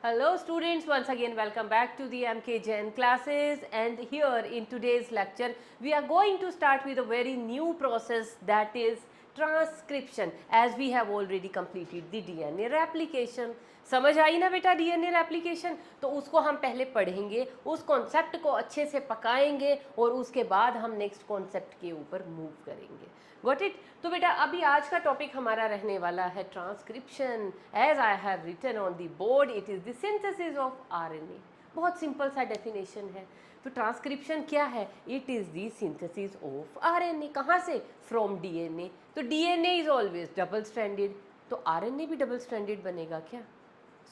Hello students, once again welcome back to the MK Jain classes, and here in today's lecture we are going to start with a very new process, that is transcription, as we have already completed the DNA replication. समझ आई ना बेटा DNA replication? तो उसको हम पहले पढ़ेंगे, उस concept को अच्छे से पकाएंगे और उसके बाद हम नेक्स्ट कॉन्सेप्ट के ऊपर मूव करेंगे. Got it? तो बेटा अभी आज का टॉपिक हमारा रहने वाला है transcription. As I have written on the board, it is the synthesis of RNA. बहुत सिंपल सा डेफिनेशन है. तो ट्रांसक्रिप्शन क्या है? It is the synthesis of RNA. कहाँ से? From DNA. तो DNA is always double stranded, तो आरएनए भी डबल स्ट्रैंडेड बनेगा क्या?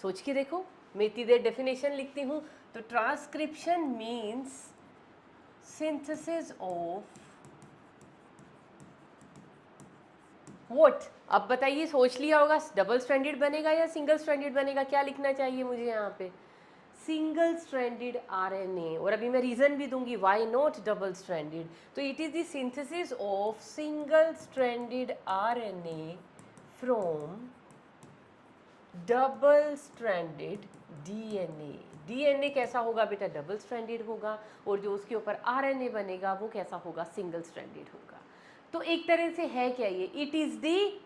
सोच के देखो. मैं इतनी देर डेफिनेशन लिखती हूँ. तो transcription means synthesis of vote. अब बताइए, सोच लिया होगा डबल स्ट्रैंडेड बनेगा या सिंगल स्ट्रैंडेड बनेगा. क्या लिखना चाहिए मुझे यहाँ पे? Single stranded RNA. और अभी मैं रीजन भी दूंगी व्हाई नॉट डबल स्ट्रैंडेड. तो it is the synthesis of single stranded RNA from double stranded DNA. DNA कैसा होगा बेटा? डबल स्ट्रैंडेड होगा. और जो उसके ऊपर आरएनए बनेगा वो कैसा होगा? सिंगल स्ट्रैंडेड होगा. तो एक तरह से है क्या ये? It is the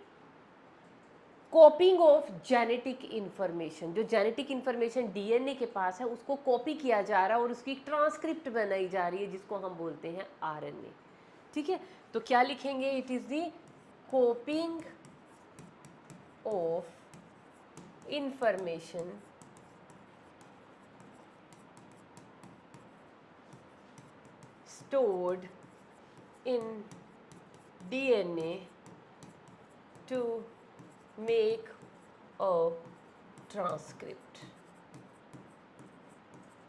कॉपिंग of genetic information. जो जेनेटिक इंफॉर्मेशन डीएनए के पास है उसको कॉपी किया जा रहा है और उसकी ट्रांसक्रिप्ट बनाई जा रही है, जिसको हम बोलते हैं आरएनए. ठीक है. तो क्या लिखेंगे? It is the कॉपिंग of information stored in DNA to make a transcript.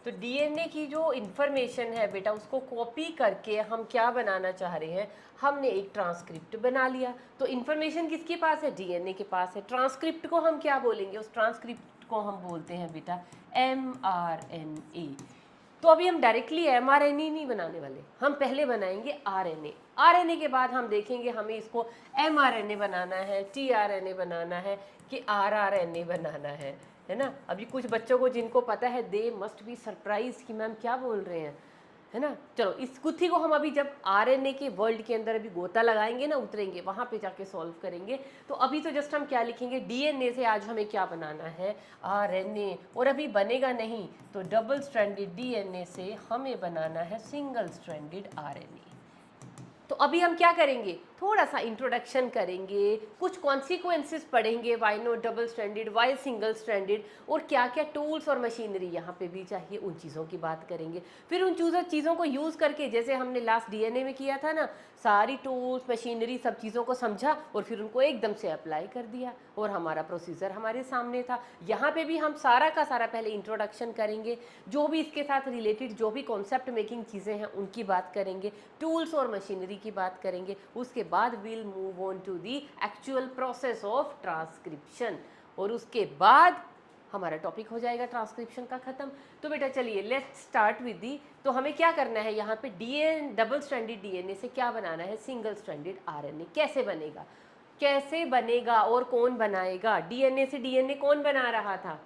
तो डीएनए की जो इंफॉर्मेशन है बेटा, उसको कॉपी करके हम क्या बनाना चाह रहे हैं? हमने एक ट्रांसक्रिप्ट बना लिया. तो इंफॉर्मेशन किसके पास है? डीएनए के पास है. ट्रांसक्रिप्ट को हम क्या बोलेंगे? उस ट्रांसक्रिप्ट को हम बोलते हैं बेटा mRNA. तो अभी हम डायरेक्टली mRNA नहीं बनाने वाले, हम पहले बनाएंगे आरएनए. आरएनए के बाद हम देखेंगे हमें इसको mRNA बनाना है, tRNA बनाना है कि rRNA बनाना है ना. अभी कुछ बच्चों को जिनको पता है, दे मस्ट बी सरप्राइज कि मैम क्या बोल रहे हैं, है ना. चलो इस गुत्थी को हम अभी जब आरएनए के वर्ल्ड के अंदर अभी गोता लगाएंगे ना, उतरेंगे वहाँ पे जाके सॉल्व करेंगे. तो अभी तो जस्ट हम क्या लिखेंगे? डीएनए से आज हमें क्या बनाना है? आरएनए. और अभी बनेगा नहीं, तो डबल स्ट्रैंडेड डीएनए से हमें बनाना है सिंगल स्ट्रैंडेड आरएनए. तो अभी हम क्या करेंगे? थोड़ा सा इंट्रोडक्शन करेंगे, कुछ कॉन्सिक्वेंसेस पढ़ेंगे, why not double stranded, why single stranded, और क्या क्या टूल्स और मशीनरी यहाँ पे भी चाहिए, उन चीज़ों की बात करेंगे. फिर उन चीज़ों को यूज़ करके, जैसे हमने लास्ट डीएनए में किया था ना, सारी टूल्स मशीनरी सब चीज़ों को समझा और फिर उनको एकदम से अप्लाई कर दिया और हमारा प्रोसीजर हमारे सामने था. यहाँ पे भी हम सारा का सारा पहले इंट्रोडक्शन करेंगे, जो भी इसके साथ रिलेटेड जो भी कॉन्सेप्ट मेकिंग चीज़ें हैं उनकी बात करेंगे, टूल्स और मशीनरी की बात करेंगे. उसके बाद will move on to the actual process of transcription. और उसके बाद हमारा टॉपिक हो जाएगा ट्रांसक्रिप्शन का खत्म. तो बेटा चलिए लेट्स स्टार्ट विद दी. तो हमें क्या करना है यहाँ पे? डीएन डबल स्ट्रैंडेड डीएनए से क्या बनाना है? Single stranded RNA. कैसे बनेगा? कैसे बनेगा और कौन बनाएगा? डीएनए से डीएनए कौन बना रहा था?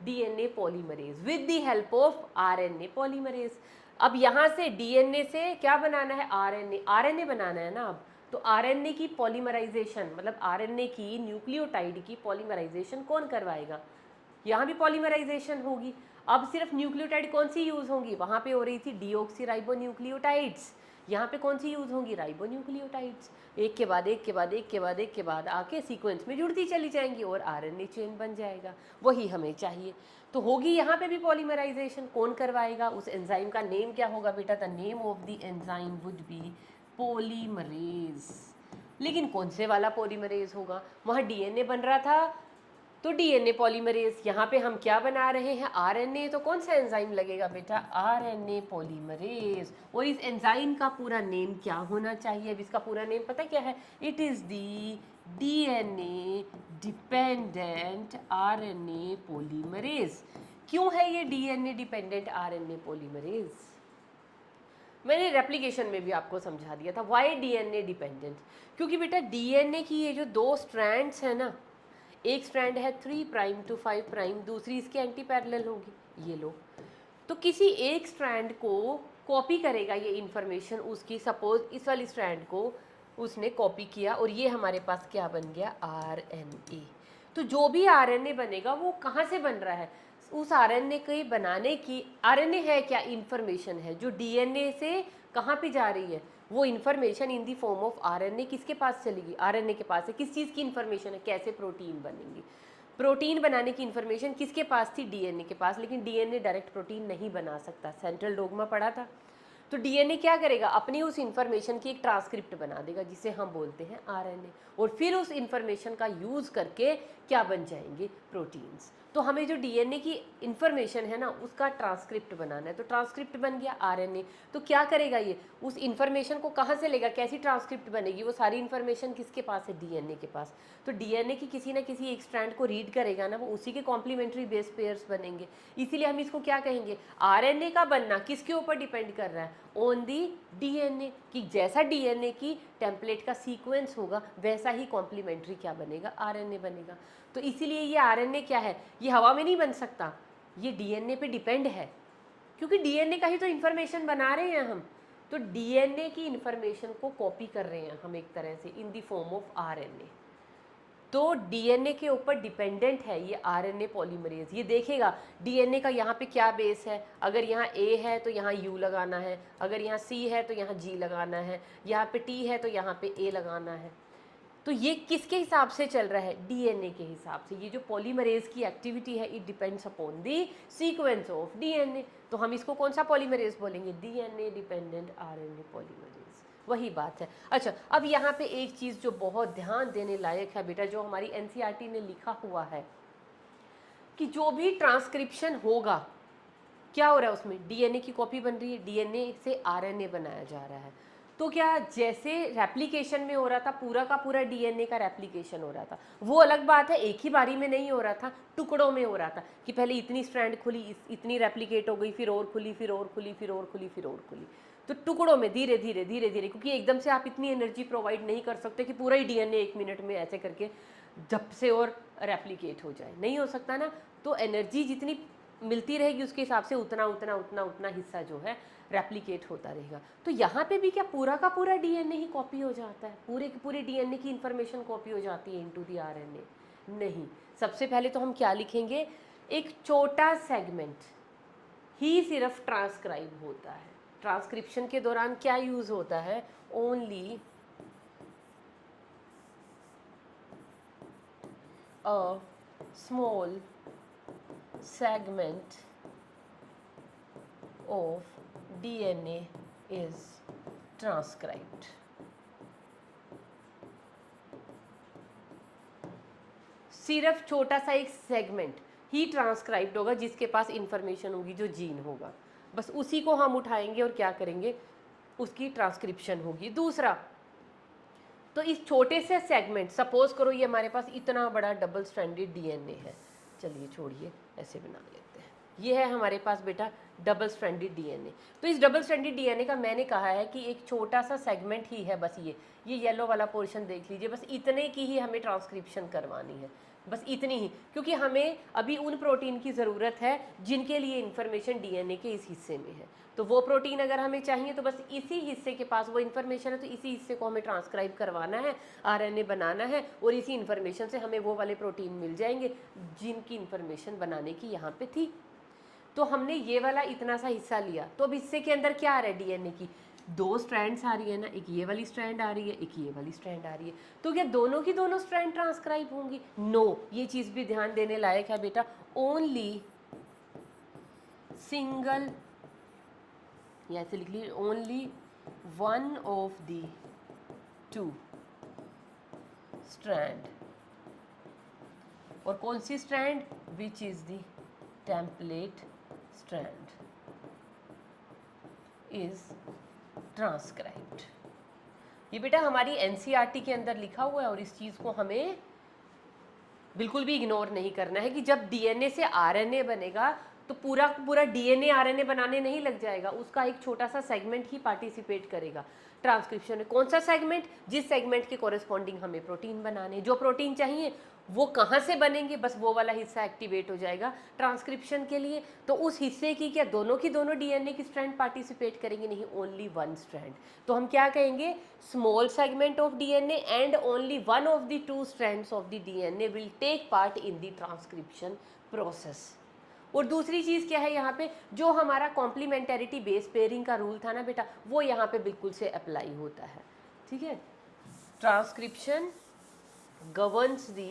DNA polymerase with the help of RNA polymerase. अब यहाँ से डीएनए से क्या बनाना है? आरएनए. आरएनए बनाना है ना अब. तो आरएनए की पॉलीमराइजेशन, मतलब आरएनए की न्यूक्लियोटाइड की पॉलीमराइजेशन कौन करवाएगा? यहाँ भी पॉलीमराइजेशन होगी. अब सिर्फ न्यूक्लियोटाइड कौन सी यूज होंगी? वहाँ पे हो रही थी डीऑक्सीराइबोन्यूक्लियोटाइड्स. यहाँ पे कौन सी यूज होंगी? राइबोन्यूक्लियोटाइड्स. एक के बाद एक के बाद एक के बाद एक के बाद आके सीक्वेंस में जुड़ती चली जाएंगी और आरएनए चेन बन जाएगा. वही हमें चाहिए. तो होगी यहाँ पे भी पॉलीमराइजेशन. कौन करवाएगा? उस एंजाइम का नेम क्या होगा बेटा? The name of the enzyme would be polymerase. लेकिन कौन से वाला पॉलीमरेज होगा? वहाँ डीएनए बन रहा था तो डीएनए पॉलीमरेज. यहाँ पे हम क्या बना रहे हैं? आरएनए. तो कौन सा एंजाइम लगेगा बेटा? RNA polymerase. और इस एंजाइम का पूरा नेम क्या होना चाहिए? अब इसका पूरा नेम पता क्या है? It is the DNA dependent RNA polymerase. क्यों है ये डीएनए डिपेंडेंट आरएनए पॉलीमरेज? मैंने रेप्लिकेशन में भी आपको समझा दिया था. Why DNA dependent? क्योंकि बेटा डीएनए की ये जो दो स्ट्रैंड्स है ना, एक स्ट्रैंड है 3 प्राइम टू 5 प्राइम, दूसरी इसके एंटी पैरेलल होगी, ये लो। तो किसी एक स्ट्रैंड को कॉपी करेगा ये इन्फॉर्मेशन उसकी, सपोज इस वाली स्ट्रैंड को उसने कॉपी किया और ये हमारे पास क्या बन गया, RNA। तो जो भी RNA बनेगा वो कहाँ से बन रहा है, उस RNA के बनाने की, RNA है क्या, इन्फॉर्मेशन है जो DNA से कहाँ पे जा रही है, वो information in the form of RNA किसके पास चलेगी, RNA के पास है। किस चीज़ की इन्फॉर्मेशन है, कैसे प्रोटीन बनेंगी, प्रोटीन बनाने की इन्फॉर्मेशन किसके पास थी, DNA के पास। लेकिन DNA डायरेक्ट प्रोटीन नहीं बना सकता, सेंट्रल डोग्मा पढ़ा था। तो DNA क्या करेगा, अपनी उस इन्फॉर्मेशन की एक ट्रांसक्रिप्ट बना देगा जिसे हम बोलते हैं RNA, और फिर उस इन्फॉर्मेशन का यूज़ करके क्या बन जाएंगे, प्रोटीन्स। तो हमें जो DNA की इन्फॉर्मेशन है ना उसका ट्रांसक्रिप्ट बनाना है, तो ट्रांसक्रिप्ट बन गया RNA। तो क्या करेगा ये, उस इन्फॉर्मेशन को कहाँ से लेगा, कैसी ट्रांसक्रिप्ट बनेगी, वो सारी इन्फॉर्मेशन किसके पास है, DNA के पास। तो DNA की किसी ना किसी एक स्ट्रैंड को रीड करेगा ना, वो उसी के कॉम्प्लीमेंट्री बेस पेयर्स बनेंगे। इसीलिए हम इसको क्या कहेंगे, RNA का बनना किसके ऊपर डिपेंड कर रहा है, ऑन दी DNA, कि जैसा DNA की टेम्पलेट का सीक्वेंस होगा वैसा ही कॉम्प्लीमेंट्री क्या बनेगा, RNA बनेगा। तो इसीलिए ये RNA क्या है, ये हवा में नहीं बन सकता, ये DNA पे डिपेंड है, क्योंकि DNA का ही तो इन्फॉर्मेशन बना रहे हैं हम। तो DNA की इन्फॉर्मेशन को कॉपी कर रहे हैं हम एक तरह से इन दी फॉर्म ऑफ RNA। तो DNA के ऊपर डिपेंडेंट है ये RNA पॉलीमरेज। ये देखेगा DNA का यहाँ पे क्या बेस है, अगर यहाँ A है तो यहाँ U लगाना है, अगर यहाँ C है तो यहाँ G लगाना है, यहाँ पे T है तो यहाँ पे A लगाना है। तो ये किसके हिसाब से चल रहा है, DNA के हिसाब से। ये जो पॉलीमरेज की एक्टिविटी है it depends upon the sequence of DNA। तो हम इसको कौन सा पॉलीमरेज बोलेंगे, DNA डिपेंडेंट RNA पॉलीमरेज, वही बात है। अच्छा, अब यहाँ पे एक चीज़ जो बहुत ध्यान देने लायक है बेटा, जो हमारी NCERT ने लिखा हुआ है कि जो भी ट्रांसक्रिप्शन होगा, क्या हो रहा है उसमें, DNA की कॉपी बन रही है, DNA से RNA बनाया जा रहा है। तो क्या जैसे रेप्लिकेशन में हो रहा था, पूरा का पूरा DNA का रेप्लिकेशन हो रहा था, वो अलग बात है, एक ही बारी में नहीं हो रहा था, टुकड़ों में हो रहा था, कि पहले इतनी स्ट्रैंड खुली, इतनी रेप्लिकेट हो गई, फिर और खुली, फिर और खुली, फिर और खुली, फिर और खुली। तो टुकड़ों में धीरे धीरे धीरे धीरे, क्योंकि एकदम से आप इतनी एनर्जी प्रोवाइड नहीं कर सकते कि पूरा ही DNA 1 मिनट में ऐसे करके झप से और रेप्लिकेट हो जाए, नहीं हो सकता ना। तो एनर्जी जितनी मिलती रहेगी उसके हिसाब से उतना उतना उतना उतना हिस्सा जो है रेप्लिकेट होता रहेगा। तो यहाँ पे भी क्या पूरा का पूरा DNA ही कॉपी हो जाता है, पूरे के पूरे DNA की इंफॉर्मेशन कॉपी हो जाती है इनटू द RNA? नहीं। सबसे पहले तो हम क्या लिखेंगे, एक छोटा सेगमेंट ही सिर्फ ट्रांसक्राइब होता है। ट्रांसक्रिप्शन के दौरान क्या यूज होता है, only a small segment of DNA is transcribed। सिर्फ छोटा सा एक सेगमेंट ही ट्रांसक्राइब्ड होगा जिसके पास इंफॉर्मेशन होगी, जो जीन होगा, बस उसी को हम उठाएंगे और क्या करेंगे, उसकी ट्रांसक्रिप्शन होगी। दूसरा, तो इस छोटे से सेगमेंट, सपोज करो ये हमारे पास इतना बड़ा डबल स्ट्रैंडेड DNA है, चलिए छोड़िए ऐसे बना लेते हैं, ये है हमारे पास बेटा डबल स्ट्रैंडेड DNA। तो इस डबल स्ट्रैंडेड DNA का मैंने कहा है कि एक छोटा सा सेगमेंट ही है, बस ये येलो वाला पोर्शन देख लीजिए, बस इतने की ही हमें ट्रांसक्रिप्शन करवानी है, बस इतनी ही, क्योंकि हमें अभी उन प्रोटीन की ज़रूरत है जिनके लिए इन्फॉर्मेशन DNA के इस हिस्से में है। तो वो प्रोटीन अगर हमें चाहिए तो बस इसी हिस्से के पास वो इन्फॉर्मेशन है, तो इसी हिस्से को हमें ट्रांसक्राइब करवाना है, RNA बनाना है, और इसी इन्फॉर्मेशन से हमें वो वाले प्रोटीन मिल जाएंगे जिनकी इन्फॉर्मेशन बनाने की यहाँ पे थी। तो हमने ये वाला इतना सा हिस्सा लिया, तो अब हिस्से के अंदर क्या आ रहा है, DNA की 2 स्ट्रैंड्स आ रही है ना, एक ये वाली स्ट्रैंड आ रही है, एक ये वाली स्ट्रैंड आ रही है। तो क्या दोनों की दोनों स्ट्रैंड ट्रांसक्राइब होंगी? नो, ये चीज़ भी ध्यान देने लायक है बेटा, ओनली सिंगल, या ऐसे लिख लीजिए, only one of the 2 strand, और कौन सी strand, which is the template strand is transcribed. ये बेटा हमारी NCERT के अंदर लिखा हुआ है, और इस चीज़ को हमें बिल्कुल भी इग्नोर नहीं करना है कि जब DNA से RNA बनेगा तो पूरा पूरा DNA RNA बनाने नहीं लग जाएगा, उसका एक छोटा सा सेगमेंट ही पार्टिसिपेट करेगा ट्रांसक्रिप्शन में। कौन सा सेगमेंट, जिस सेगमेंट के कॉरेस्पॉन्डिंग हमें प्रोटीन बनाने, जो प्रोटीन चाहिए वो कहाँ से बनेंगे, बस वो वाला हिस्सा एक्टिवेट हो जाएगा ट्रांसक्रिप्शन के लिए। तो उस हिस्से की क्या दोनों की दोनों डीएनए की स्ट्रैंड पार्टिसिपेट करेंगे, नहीं, ओनली वन स्ट्रैंड। तो हम क्या कहेंगे, small segment of DNA and only one of the two strands of the DNA will take part in the transcription process. और दूसरी चीज़ क्या है यहाँ पे, जो हमारा कॉम्प्लीमेंटेरिटी बेस पेयरिंग का रूल था ना बेटा, वो यहाँ पे बिल्कुल से अप्लाई होता है। ठीक है, transcription governs the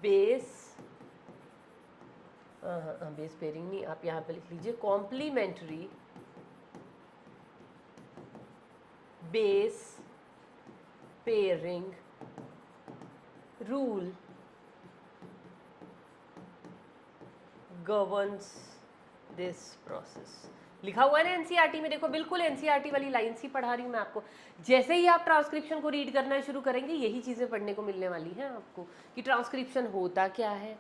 base base pairing नहीं, आप यहाँ पे लिख लीजिए complementary base pairing rule governs this process. लिखा हुआ है ना एनसीईआरटी में, देखो बिल्कुल एनसीईआरटी वाली लाइन्स ही पढ़ा रही हूँ मैं आपको। जैसे ही आप ट्रांसक्रिप्शन को रीड करना शुरू करेंगे यही चीज़ें पढ़ने को मिलने वाली हैं आपको कि ट्रांसक्रिप्शन होता क्या है।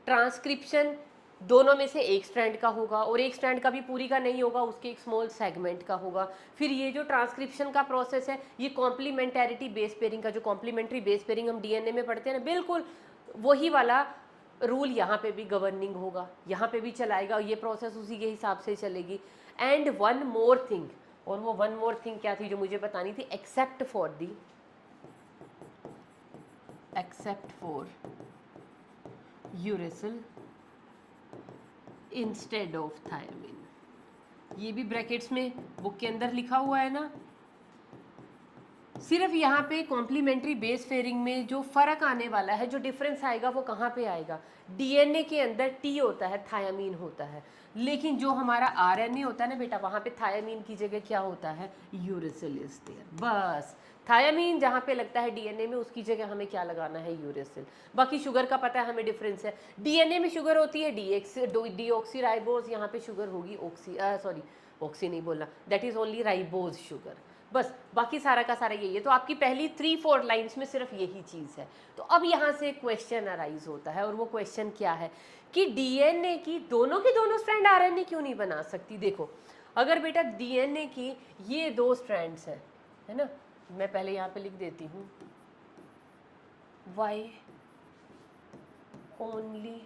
ट्रांसक्रिप्शन दोनों में से एक स्ट्रैंड का होगा, और एक स्ट्रैंड का भी पूरी का नहीं होगा, उसके एक स्मॉल सेगमेंट का होगा। फिर ये जो ट्रांसक्रिप्शन का प्रोसेस है, ये कॉम्प्लीमेंटैरिटी बेस पेयरिंग का, जो कॉम्प्लीमेंट्री बेस पेयरिंग हम डीएनए में पढ़ते हैं ना, बिल्कुल वही वाला रूल यहाँ पे भी गवर्निंग होगा, यहाँ पे भी चलाएगा, ये प्रोसेस उसी के हिसाब से चलेगी। एंड वन मोर थिंग, और वो वन मोर थिंग क्या थी जो मुझे बतानी थी, except for uracil instead of thymine. ये भी ब्रैकेट्स में बुक के अंदर लिखा हुआ है ना। सिर्फ यहाँ पे कॉम्प्लीमेंट्री बेस पेयरिंग में जो फर्क आने वाला है, जो डिफरेंस आएगा, वो कहाँ पे आएगा, डीएनए के अंदर टी होता है, थायामीन होता है, लेकिन जो हमारा आरएनए होता है ना बेटा, वहाँ पे थायामीन की जगह क्या होता है, यूरेसिल इज देयर। बस थायामीन जहाँ पे लगता है डीएनए में, उसकी जगह हमें क्या लगाना है, यूरेसिल। बाकी शुगर का पता है हमें डिफरेंस है, डीएनए में शुगर होती है डीऑक्सीराइबोज, यहाँ पे शुगर होगी ऑक्सी नहीं बोलना, that is only ribose sugar. बस बाकी सारा का सारा यही है। तो आपकी पहली 3-4 लाइंस में सिर्फ यही चीज़ है। तो अब यहाँ से क्वेश्चन अराइज होता है, और वो क्वेश्चन क्या है कि डीएनए की दोनों स्ट्रैंड आरएनए क्यों नहीं बना सकती। देखो अगर बेटा डीएनए की ये 2 स्ट्रैंड्स हैं, है ना, मैं पहले यहाँ पे लिख देती हूँ, why only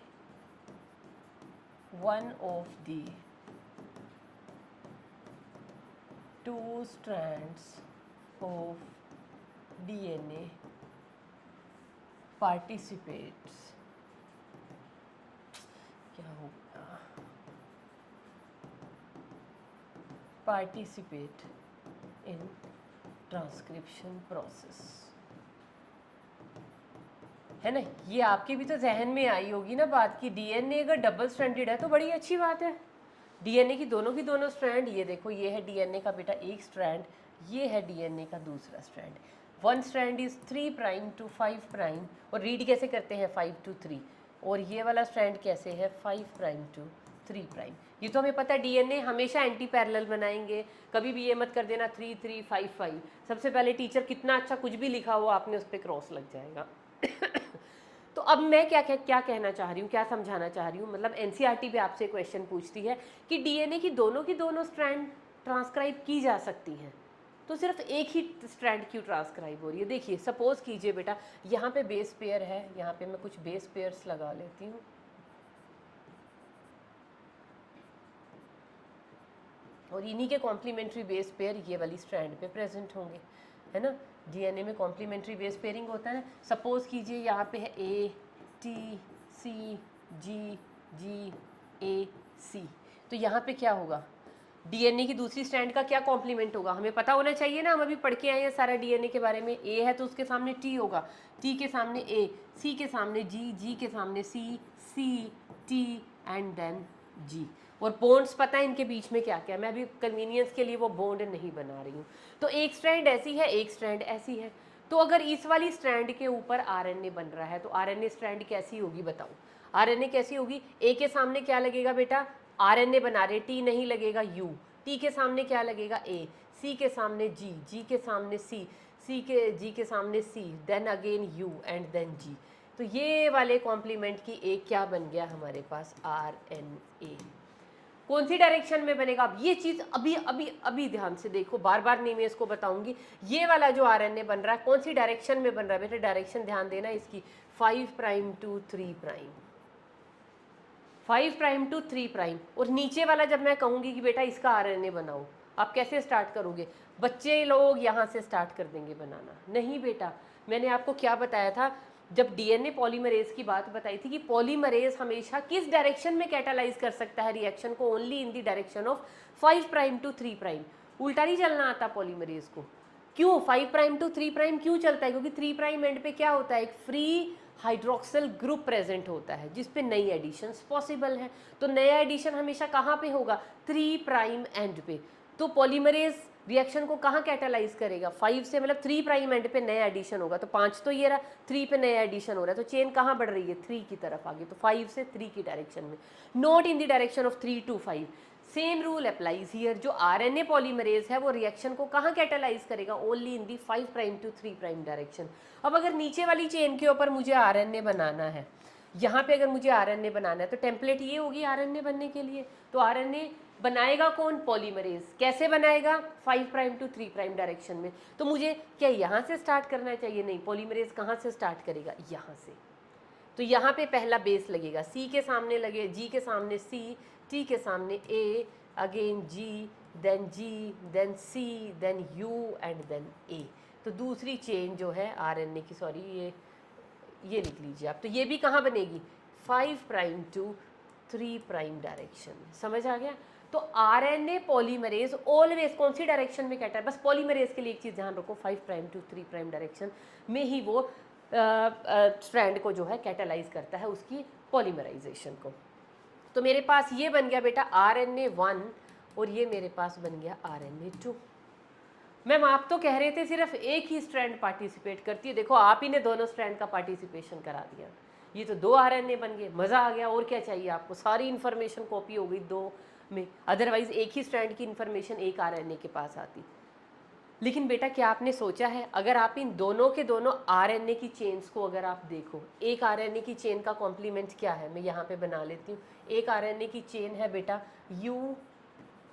one of the 2 strands of DNA participates, क्या होगा, participate in ट्रांसक्रिप्शन प्रोसेस, है ना। ये आपके भी तो जहन में आई होगी ना बात की, डीएनए अगर डबल स्ट्रैंडेड है तो बड़ी अच्छी बात है। डीएनए की दोनों स्ट्रैंड, ये देखो ये है डीएनए का बेटा एक स्ट्रैंड, ये है डीएनए का दूसरा strand. One strand is 3 prime to 5 prime, और रीड कैसे करते हैं 5 to 3, और ये वाला स्ट्रैंड कैसे है 5 प्राइम टू 3 प्राइम। ये तो हमें पता है, डीएनए हमेशा एंटी पैरेलल बनाएंगे, कभी भी ये मत कर देना 3 3 5 5। सबसे पहले टीचर कितना अच्छा कुछ भी लिखा हुआ आपने उस पर क्रॉस लग जाएगा। तो अब मैं क्या कहना चाह रही हूँ, क्या समझाना चाह रही हूँ, मतलब एनसीईआरटी भी आपसे क्वेश्चन पूछती है कि डीएनए की दोनों स्ट्रैंड ट्रांसक्राइब की जा सकती हैं, तो सिर्फ एक ही स्ट्रैंड क्यों ट्रांसक्राइब हो रही है। देखिए सपोज कीजिए बेटा, यहाँ पे बेस पेयर है, यहाँ पे मैं कुछ बेस पेयर्स लगा लेती हूँ, और इन्हीं के कॉम्प्लीमेंट्री बेस पेयर ये वाली स्ट्रैंड पे प्रेजेंट होंगे, है ना। डीएनए में कॉम्प्लीमेंट्री बेस पेयरिंग होता है ना। सपोज कीजिए यहाँ पे है A T C G G ए सी, तो यहाँ पे क्या होगा, डीएनए की दूसरी स्ट्रैंड का क्या कॉम्प्लीमेंट होगा, हमें पता होना चाहिए ना, हम अभी पढ़ के आए हैं सारा डीएनए के बारे में। ए है तो उसके सामने टी होगा, टी के सामने ए, सी के सामने जी, जी के सामने सी, सी टी एंड देन जी। और बॉन्ड्स पता है इनके बीच में क्या क्या, मैं अभी कन्वीनियंस के लिए वो बॉन्ड नहीं बना रही हूँ। तो एक स्ट्रैंड ऐसी है, एक स्ट्रैंड ऐसी है, तो अगर इस वाली स्ट्रैंड के ऊपर आरएनए बन रहा है तो आरएनए स्ट्रैंड कैसी होगी बताओ, आरएनए कैसी होगी। ए के सामने क्या लगेगा बेटा, आरएनए बना रहे, टी नहीं लगेगा यू, टी के सामने क्या लगेगा ए, सी के सामने जी, जी के सामने सी, सी के जी के सामने C, then again U and then G. तो ये वाले कॉम्प्लीमेंट की एक क्या बन गया हमारे पास, आरएनए। कौन सी डायरेक्शन में बनेगा। अब ये चीज़ अभी अभी अभी ध्यान से देखो, बार बार नहीं मैं इसको बताऊंगी। ये वाला जो आरएनए बन रहा है कौन सी डायरेक्शन में बन रहा है बेटा, डायरेक्शन ध्यान देना इसकी, 5 prime to 3 prime, 5 prime to 3 prime. और नीचे वाला जब मैं कहूँगी कि बेटा इसका आरएनए बनाओ, आप कैसे स्टार्ट करोगे, बच्चे लोग यहाँ से स्टार्ट कर देंगे बनाना। नहीं बेटा, मैंने आपको क्या बताया था जब डीएनए पॉलीमरेज की बात बताई थी कि पॉलीमरेज हमेशा किस डायरेक्शन में कैटालाइज कर सकता है रिएक्शन को, only in the direction of 5 prime to 3 prime. उल्टा नहीं चलना आता पॉलीमरेज को। क्यों 5 प्राइम टू 3 प्राइम क्यों चलता है, क्योंकि 3 प्राइम एंड पे क्या होता है, एक फ्री हाइड्रोक्सिल ग्रुप प्रेजेंट होता है जिस पे नई एडिशंस पॉसिबल है। तो नया एडिशन हमेशा कहाँ पे होगा, 3 प्राइम एंड पे। तो पॉलीमरेज रिएक्शन को कहाँ कैटालाइज करेगा, 5 से, मतलब 3 प्राइम एंड पे नया एडिशन होगा। तो 5 तो ये रहा, 3 पे नया एडिशन हो रहा है, तो चेन कहाँ बढ़ रही है, 3 की तरफ आगे। तो 5 से 3 की डायरेक्शन में, not in the direction of 3 to 5। Same rule applies here. जो आरएनए पॉलीमरेज है वो रिएक्शन को कहाँ कैटालाइज करेगा, only in the 5 prime to 3 prime direction. अब अगर नीचे वाली चेन के ऊपर मुझे आरएनए बनाना है, यहाँ पे अगर मुझे आरएनए बनाना है तो टेम्पलेट ये होगी आरएनए बनने के लिए। तो आरएनए बनाएगा कौन, पॉलीमरेज। कैसे बनाएगा, 5 प्राइम टू 3 प्राइम डायरेक्शन में। तो मुझे क्या यहाँ से स्टार्ट करना चाहिए, नहीं, पॉलीमरेज कहाँ से स्टार्ट करेगा, यहाँ से। तो यहाँ पे पहला बेस लगेगा, सी के सामने लगे, जी के सामने सी, टी के सामने A, again G, then C, then U and then A. तो दूसरी चेन जो है आरएनए की, सॉरी ये लिख लीजिए आप, तो ये भी कहाँ बनेगी, 5 प्राइम टू 3 प्राइम डायरेक्शन। समझ आ गया। तो आरएनए पॉलीमरेज ऑलवेज कौन सी डायरेक्शन में कहता है, बस पॉलीमरेज के लिए एक चीज़ ध्यान रखो, 5 प्राइम टू 3 प्राइम डायरेक्शन में ही वो स्ट्रैंड को जो है कैटालाइज करता है, उसकी पॉलीमराइजेशन को। तो मेरे पास ये बन गया बेटा RNA1 और ये मेरे पास बन गया RNA2। मैम आप तो कह रहे थे सिर्फ एक ही स्ट्रैंड पार्टिसिपेट करती है, देखो आप ही ने दोनों स्ट्रैंड का पार्टिसिपेशन करा दिया। ये तो 2 RNA बन गए, मज़ा आ गया। और क्या चाहिए आपको, सारी इन्फॉर्मेशन कॉपी हो गई 2 में। अदरवाइज एक ही स्ट्रैंड की इन्फॉर्मेशन एक RNA के पास आती। लेकिन बेटा क्या आपने सोचा है, अगर आप इन दोनों के दोनों आरएनए की चेन्स को अगर आप देखो, एक आरएनए की चेन का कॉम्प्लीमेंट क्या है, मैं यहाँ पे बना लेती हूँ। एक आरएनए की चेन है बेटा U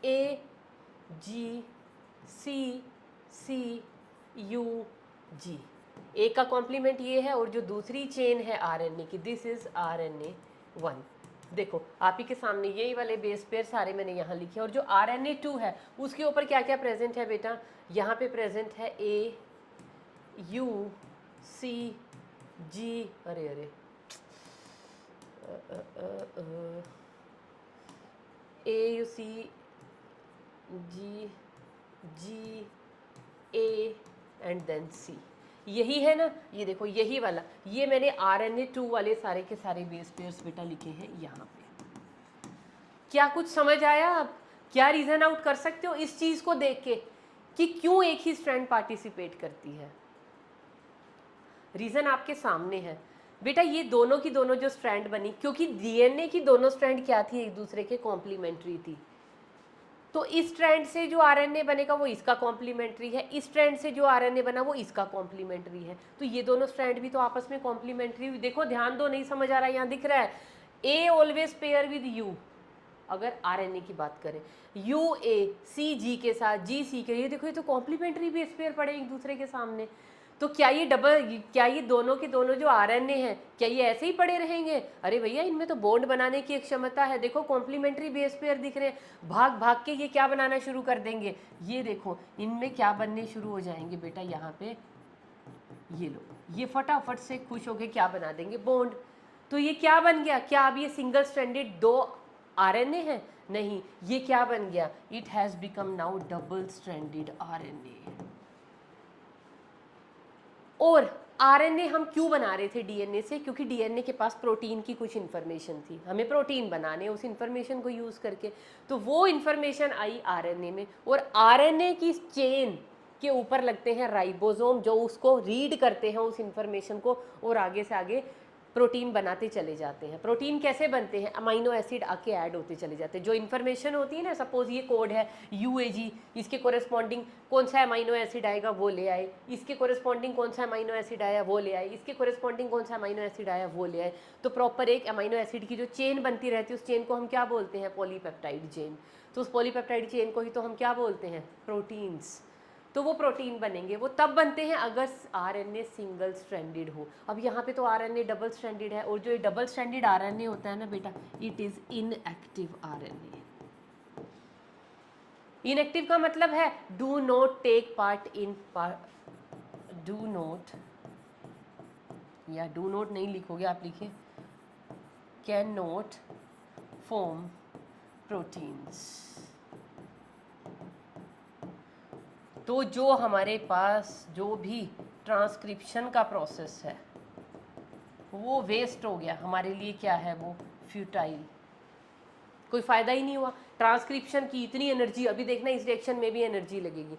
A G C C you जी, एक का कॉम्प्लीमेंट ये है। और जो दूसरी चेन है आरएनए की, दिस इज RNA1। देखो आप ही के सामने यही वाले बेस पेयर सारे मैंने यहाँ लिखे। और जो RNA2 है उसके ऊपर क्या क्या प्रेजेंट है बेटा, यहाँ पे प्रेजेंट है ए यू सी जी, अरे अरे A U C G G A and then C, यही है ना। ये देखो यही वाला, ये मैंने RNA2 वाले सारे के सारे बेस पेयर्स बेटा लिखे हैं यहाँ पे। क्या कुछ समझ आया आप, क्या रीजन आउट कर सकते हो इस चीज को देख के कि क्यों एक ही स्ट्रैंड पार्टिसिपेट करती है। रीजन आपके सामने है बेटा, ये दोनों की दोनों जो स्ट्रैंड बनी, क्योंकि डीएनए की दोनों स्ट्रैंड क्या थी, एक दूसरे के कॉम्प्लीमेंट्री थी। तो इस स्ट्रैंड से जो आरएनए बनेगा वो इसका कॉम्प्लीमेंट्री है, इस स्ट्रैंड से जो आरएनए बना वो इसका कॉम्प्लीमेंट्री है। तो ये दोनों स्ट्रैंड भी तो आपस में कॉम्प्लीमेंट्री। देखो ध्यान दो, नहीं समझ आ रहा है, यहाँ दिख रहा है a always pair with you. अगर आरएनए की बात करें, यू ए सी जी के साथ, जी सी के, ये देखो ये तो कॉम्प्लीमेंट्री बेस पेयर पड़े एक दूसरे के सामने। तो क्या ये क्या ये दोनों के दोनों जो आरएनए हैं क्या ये ऐसे ही पड़े रहेंगे, अरे भैया इनमें तो बॉन्ड बनाने की एक क्षमता है। देखो कॉम्प्लीमेंट्री बेस पेयर दिख रहे हैं, भाग भाग के ये क्या बनाना शुरू कर देंगे, ये देखो इनमें क्या बनने शुरू हो जाएंगे बेटा, यहाँ पे ये लो, ये फटाफट से खुश होके क्या बना देंगे, बॉन्ड। तो ये क्या बन गया, क्या अब ये सिंगल स्ट्रैंडेड 2 आरएनए है, नहीं, ये क्या बन गया, it has become now double stranded RNA. और आरएनए हम क्यों बना रहे थे डीएनए से, क्योंकि डीएनए के पास प्रोटीन की कुछ इन्फॉर्मेशन थी, हमें प्रोटीन बनाने, उस इन्फॉर्मेशन को यूज करके। तो वो इन्फॉर्मेशन आई आरएनए में, और आरएनए की चेन के ऊपर लगते हैं राइबोसोम, जो उसको रीड करते हैं उस इन्फॉर्मेशन को और आगे से आगे प्रोटीन बनाते चले जाते हैं। प्रोटीन कैसे बनते हैं? अमाइनो एसिड आके ऐड होते चले जाते हैं। जो इन्फॉर्मेशन होती है ना, सपोज ये कोड है UAG, इसके कोरेस्पॉन्डिंग कौन सा अमाइनो एसिड आएगा वो ले आए, इसके कोरेस्पॉन्डिंग कौन सा अमाइनो एसिड आया वो ले आए, इसके कोरेस्पॉन्डिंग कौन सा अमाइनो एसिड आया वो ले आए। तो प्रॉपर एक अमाइनो एसिड की जो चेन बनती रहती है, उस चेन को हम क्या बोलते हैं? Polypeptide chain. तो उस पॉलीपेप्टाइड चेन को ही तो हम क्या बोलते हैं? प्रोटीन्स। तो वो प्रोटीन बनेंगे, वो तब बनते हैं अगर RNA सिंगल स्ट्रैंडेड हो। अब यहाँ पे तो RNA डबल स्ट्रैंडेड है, और जो ये डबल स्ट्रैंडेड RNA होता है ना बेटा, it is inactive RNA। Inactive का मतलब है do not take part in, do not, या डू नॉट नहीं लिखोगे आप, लिखिए कैन नॉट फॉर्म प्रोटीन्स। तो जो हमारे पास जो भी ट्रांसक्रिप्शन का प्रोसेस है वो वेस्ट हो गया हमारे लिए। क्या है वो? फ्यूटाइल। कोई फ़ायदा ही नहीं हुआ। ट्रांसक्रिप्शन की इतनी एनर्जी, अभी देखना इस रिएक्शन में भी एनर्जी लगेगी।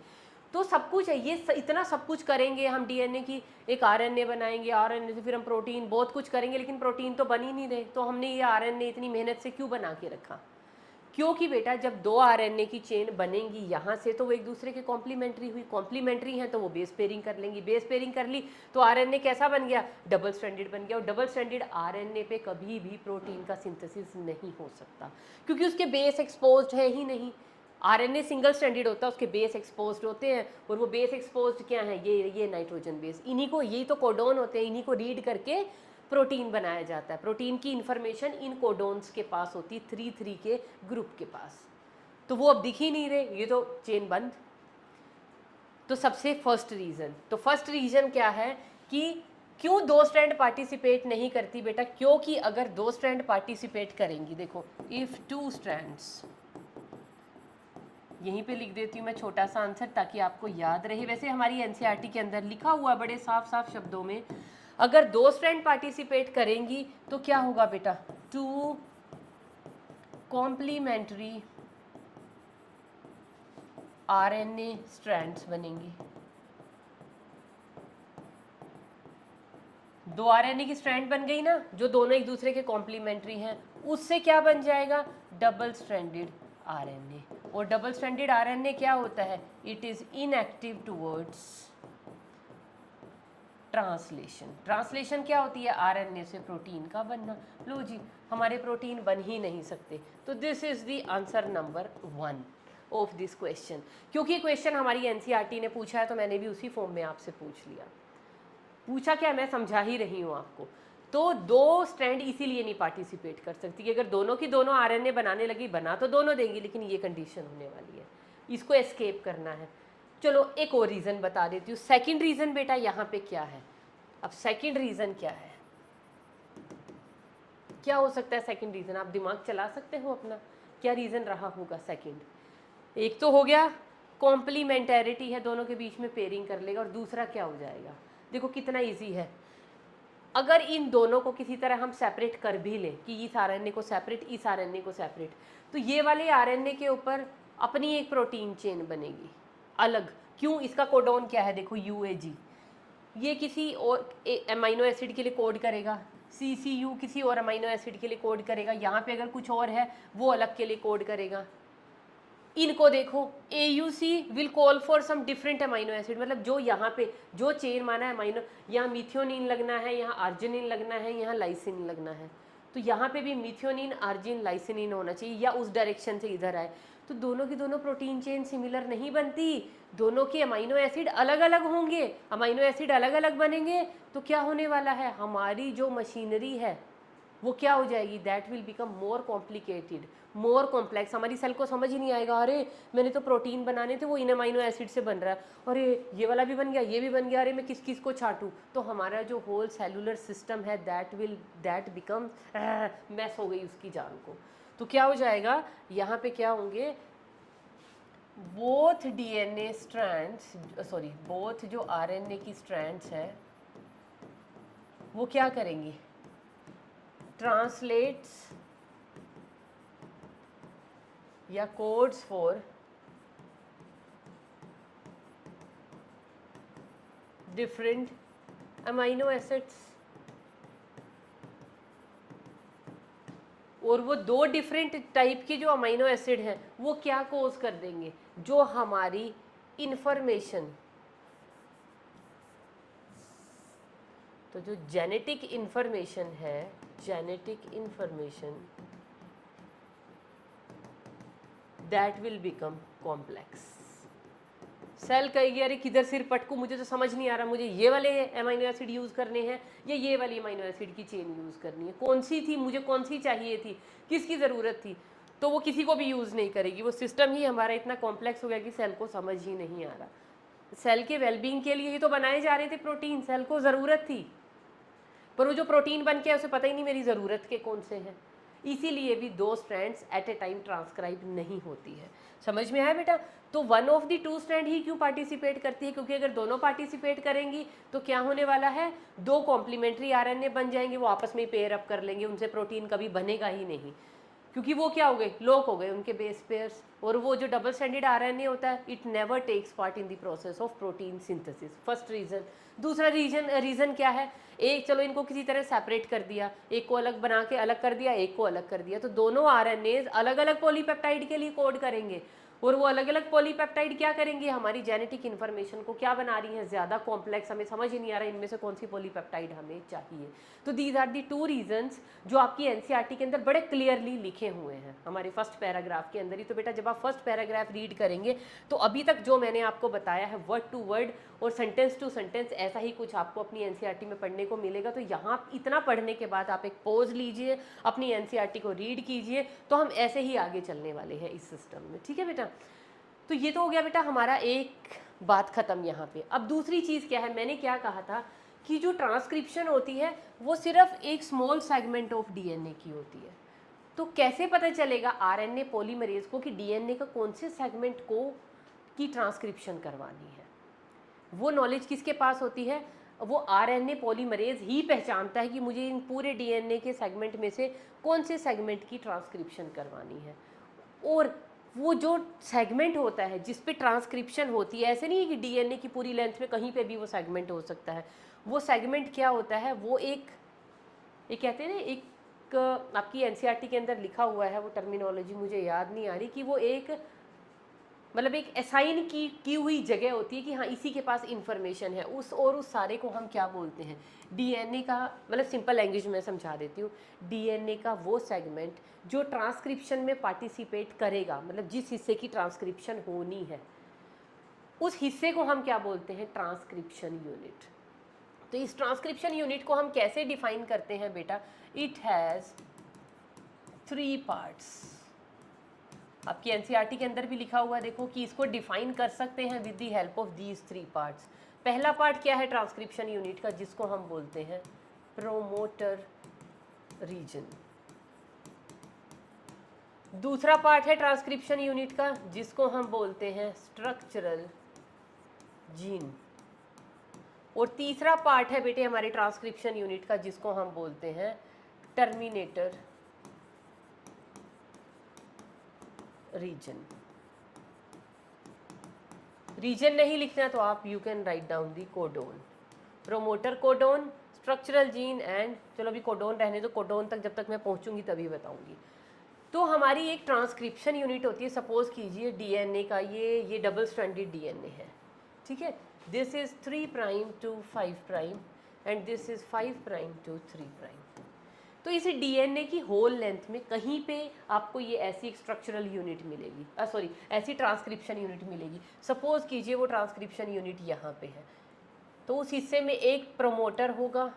तो सब कुछ है ये, इतना सब कुछ करेंगे हम, DNA की एक RNA बनाएंगे, RNA से फिर हम प्रोटीन, बहुत कुछ करेंगे, लेकिन प्रोटीन तो बन ही नहीं रहे। तो हमने ये RNA इतनी मेहनत से क्यों बना के रखा? क्योंकि बेटा जब 2 RNA की चेन बनेंगी यहाँ से, तो वो एक दूसरे के कॉम्प्लीमेंट्री हुई, कॉम्प्लीमेंट्री हैं तो वो बेस पेयरिंग कर लेंगी, बेस पेयरिंग कर ली तो RNA कैसा बन गया? डबल स्ट्रैंडेड बन गया। और डबल स्ट्रैंडेड RNA पे कभी भी प्रोटीन का सिंथेसिस नहीं हो सकता, क्योंकि उसके बेस एक्सपोज्ड है ही नहीं। RNA सिंगल स्ट्रैंडेड होता है, उसके बेस एक्सपोज्ड होते हैं, और वो बेस एक्सपोज्ड क्या है? ये नाइट्रोजन बेस। इन्हीं को, यही तो कोडोन होते हैं, इन्हीं को रीड करके प्रोटीन बनाया जाता है। प्रोटीन की इंफॉर्मेशन इन कोडोन्स के पास होती है, 3 के ग्रुप के पास। तो वो अब दिख ही नहीं रहे, ये तो चेन बंद। तो सबसे फर्स्ट रीज़न, तो फर्स्ट रीज़न क्या है कि क्यों 2 स्ट्रैंड पार्टिसिपेट नहीं करती बेटा? क्योंकि अगर 2 स्ट्रैंड पार्टिसिपेट करेंगी, देखो इफ़ 2 स्ट्रैंड्स, यहीं पे लिख देती हूँ मैं छोटा सा आंसर ताकि आपको याद रहे। वैसे हमारी NCERT के अंदर लिखा हुआ बड़े साफ साफ शब्दों में, अगर 2 स्ट्रैंड पार्टिसिपेट करेंगी तो क्या होगा बेटा? 2 कॉम्प्लीमेंट्री RNA स्ट्रैंड्स बनेंगी। 2 RNA की स्ट्रैंड बन गई ना, जो दोनों एक दूसरे के कॉम्प्लीमेंट्री हैं, उससे क्या बन जाएगा? Double stranded RNA। और डबल स्ट्रैंडेड RNA क्या होता है? It is inactive towards translation. Translation क्या होती है? RNA से प्रोटीन का बनना। लो जी, हमारे प्रोटीन बन ही नहीं सकते। तो this is the answer number 1 of this question. क्योंकि क्वेश्चन हमारी NCERT ने पूछा है तो मैंने भी उसी फॉर्म में आपसे पूछ लिया। पूछा क्या, मैं समझा ही रही हूँ आपको। तो 2 स्ट्रैंड इसीलिए नहीं पार्टिसिपेट कर सकती कि अगर दोनों की दोनों RNA बनाने लगी, बना तो दोनों देंगी, लेकिन ये कंडीशन होने वाली है, इसको एस्केप करना है। चलो एक और रीज़न बता देती हूँ। सेकंड रीज़न बेटा यहाँ पे क्या है? अब सेकंड रीज़न क्या है? क्या हो सकता है सेकंड रीज़न? आप दिमाग चला सकते हो अपना, क्या रीज़न रहा होगा सेकंड? एक तो हो गया कॉम्प्लीमेंटेरिटी है, दोनों के बीच में पेयरिंग कर लेगा। और दूसरा क्या हो जाएगा? देखो कितना इजी है। अगर इन दोनों को किसी तरह हम सेपरेट कर भी लें कि इस RNA को सेपरेट, इस RNA को सेपरेट, तो ये वाले RNA के ऊपर अपनी एक प्रोटीन चेन बनेगी अलग। क्यों? इसका कोडोन क्या है? देखो UAG, ये किसी और अमाइनो एसिड के लिए कोड करेगा, CCU किसी और अमाइनो एसिड के लिए कोड करेगा, यहाँ पे अगर कुछ और है वो अलग के लिए कोड करेगा। इनको देखो, AUC will call for some different amino acid, मतलब जो यहाँ पे जो चेन माना है अमाइनो, यहाँ मिथियोनिन लगना है, यहाँ अर्जिनिन लगना है, यहाँ लाइसिन लगना है, तो यहाँ पे भी मिथियोनिन अर्जिन लाइसिनिन होना चाहिए, या उस डायरेक्शन से इधर आए। तो दोनों की दोनों प्रोटीन चेन सिमिलर नहीं बनती, दोनों के अमाइनो एसिड अलग अलग होंगे। अमाइनो एसिड अलग अलग बनेंगे तो क्या होने वाला है? हमारी जो मशीनरी है वो क्या हो जाएगी? That will become more complicated, more complex. हमारी सेल को समझ ही नहीं आएगा, अरे मैंने तो प्रोटीन बनाने थे वो इन अमाइनो एसिड से बन रहा है, अरे ये वाला भी बन गया, ये भी बन गया, अरे मैं किस किस को छाटूँ? तो हमारा जो होल सेलुलर सिस्टम है दैट बिकम मैस हो गई उसकी जान को। तो क्या हो जाएगा? यहाँ पे क्या होंगे? Both DNA strands, sorry both जो RNA की स्ट्रैंड्स है वो क्या करेंगी? ट्रांसलेट्स या codes for different amino acids. और वो दो डिफरेंट टाइप के जो अमीनो एसिड हैं वो क्या कोज कर देंगे, जो हमारी इंफॉर्मेशन, तो जो जेनेटिक इंफॉर्मेशन है, genetic information that will become complex. Cell कहेगी अरे किधर सिर पटकू, मुझे तो समझ नहीं आ रहा, मुझे ये वाले अमीनो एसिड यूज़ करने हैं या ये वाली अमीनो एसिड की चेन यूज़ करनी है, कौन सी थी, मुझे कौन सी चाहिए थी, किसकी ज़रूरत थी, तो वो किसी को भी यूज़ नहीं करेगी। वो सिस्टम ही हमारा इतना कॉम्प्लेक्स हो गया कि सेल को समझ ही नहीं आ रहा। सेल के वेलबींग के लिए ही तो बनाए जा रहे थे प्रोटीन, सेल को ज़रूरत थी, पर वो जो प्रोटीन बन के उसे पता ही नहीं मेरी ज़रूरत के कौन से हैं। इसीलिए भी दो strands at a time transcribe नहीं होती है। समझ में आया बेटा? तो one of the two strand ही क्यों पार्टिसिपेट करती है, क्योंकि अगर दोनों पार्टिसिपेट करेंगी तो क्या होने वाला है, दो कॉम्प्लीमेंट्री आरएनए बन जाएंगे, वो आपस में पेयर अप कर लेंगे, उनसे प्रोटीन कभी बनेगा ही नहीं, क्योंकि वो क्या हो गए, लॉक हो गए उनके बेस पेयर्स। और वो जो डबल स्ट्रैंडेड आरएनए होता है, it never takes part in the process of protein synthesis. First reason. दूसरा रीजन क्या है, एक चलो इनको किसी तरह सेपरेट कर दिया, एक को अलग बना के अलग कर दिया, एक को अलग कर दिया, तो दोनों आरएनए अलग अलग पॉलीपेप्टाइड के लिए कोड करेंगे, और वो अलग अलग पॉलीपेप्टाइड क्या करेंगे, हमारी जेनेटिक इन्फॉर्मेशन को क्या बना रही है, ज़्यादा कॉम्प्लेक्स, हमें समझ ही नहीं आ रहा इनमें से कौन सी पॉलीपेप्टाइड हमें चाहिए। तो these are the two reasons जो आपकी एनसीईआरटी के अंदर बड़े क्लियरली लिखे हुए हैं हमारे फर्स्ट पैराग्राफ के अंदर ही। तो बेटा जब आप फर्स्ट पैराग्राफ रीड करेंगे तो अभी तक जो मैंने आपको बताया है वर्ड टू वर्ड और सेंटेंस टू सेंटेंस ऐसा ही कुछ आपको अपनी एनसीईआरटी में पढ़ने को मिलेगा। तो यहाँ इतना पढ़ने के बाद आप एक पॉज लीजिए, अपनी एनसीईआरटी को रीड कीजिए, तो हम ऐसे ही आगे चलने वाले हैं इस सिस्टम में। ठीक है बेटा? तो ये तो हो गया बेटा हमारा एक बात खत्म यहाँ पे। अब दूसरी चीज़ क्या है, मैंने क्या कहा था कि जो ट्रांसक्रिप्शन होती है वो सिर्फ एक स्मॉल सेगमेंट ऑफ डीएनए की होती है। तो कैसे पता चलेगा आरएनए पॉलीमरेज को कि डीएनए का कौन से सेगमेंट को की ट्रांसक्रिप्शन करवानी है? वो नॉलेज किसके पास होती है? वो आरएनए पॉलीमरेज ही पहचानता है कि मुझे इन पूरे डीएनए के सेगमेंट में से कौन से सेगमेंट की ट्रांसक्रिप्शन करवानी है। और वो जो सेगमेंट होता है जिस पे ट्रांसक्रिप्शन होती है, ऐसे नहीं है कि डीएनए की पूरी लेंथ में कहीं पे भी वो सेगमेंट हो सकता है। वो सेगमेंट क्या होता है, वो एक कहते हैं ना, एक आपकी एनसीईआरटी के अंदर लिखा हुआ है, वो टर्मिनोलॉजी मुझे याद नहीं आ रही, कि वो एक मतलब एक असाइन की हुई जगह होती है कि हाँ इसी के पास इंफॉर्मेशन है उस, और उस सारे को हम क्या बोलते हैं, डीएनए का, मतलब सिंपल लैंग्वेज में समझा देती हूँ, डीएनए का वो सेगमेंट जो ट्रांसक्रिप्शन में पार्टिसिपेट करेगा, मतलब जिस हिस्से की ट्रांसक्रिप्शन होनी है उस हिस्से को हम क्या बोलते हैं, ट्रांसक्रिप्शन यूनिट। तो इस ट्रांसक्रिप्शन यूनिट को हम कैसे डिफाइन करते हैं बेटा, इट हैज़ 3 पार्ट्स। आपकी एनसीईआरटी के अंदर भी लिखा हुआ है, देखो कि इसको डिफाइन कर सकते हैं with the help of these 3 parts. पहला पार्ट क्या है ट्रांसक्रिप्शन यूनिट का, जिसको हम बोलते हैं प्रोमोटर रीजन। दूसरा पार्ट है ट्रांसक्रिप्शन यूनिट का जिसको हम बोलते हैं स्ट्रक्चरल जीन। और तीसरा पार्ट है बेटे हमारे ट्रांसक्रिप्शन यूनिट का जिसको हम बोलते हैं टर्मिनेटर रीजन। रीजन नहीं लिखना तो आप you can write down the codon, promoter codon, structural gene and, चलो अभी कोडोन रहने दो, कोडोन तक जब तक मैं पहुंचूंगी तभी बताऊंगी। तो हमारी एक ट्रांसक्रिप्शन यूनिट होती है, सपोज कीजिए डीएनए का ये डबल स्ट्रैंडेड डीएनए है, ठीक है, this is 3 prime to 5 prime and this is 5 prime to 3 prime. तो इस डीएनए की होल लेंथ में कहीं पे आपको ये ऐसी एक स्ट्रक्चरल यूनिट मिलेगी, सॉरी ऐसी ट्रांसक्रिप्शन यूनिट मिलेगी। सपोज कीजिए वो ट्रांसक्रिप्शन यूनिट यहाँ पे है, तो उस हिस्से में एक प्रमोटर होगा,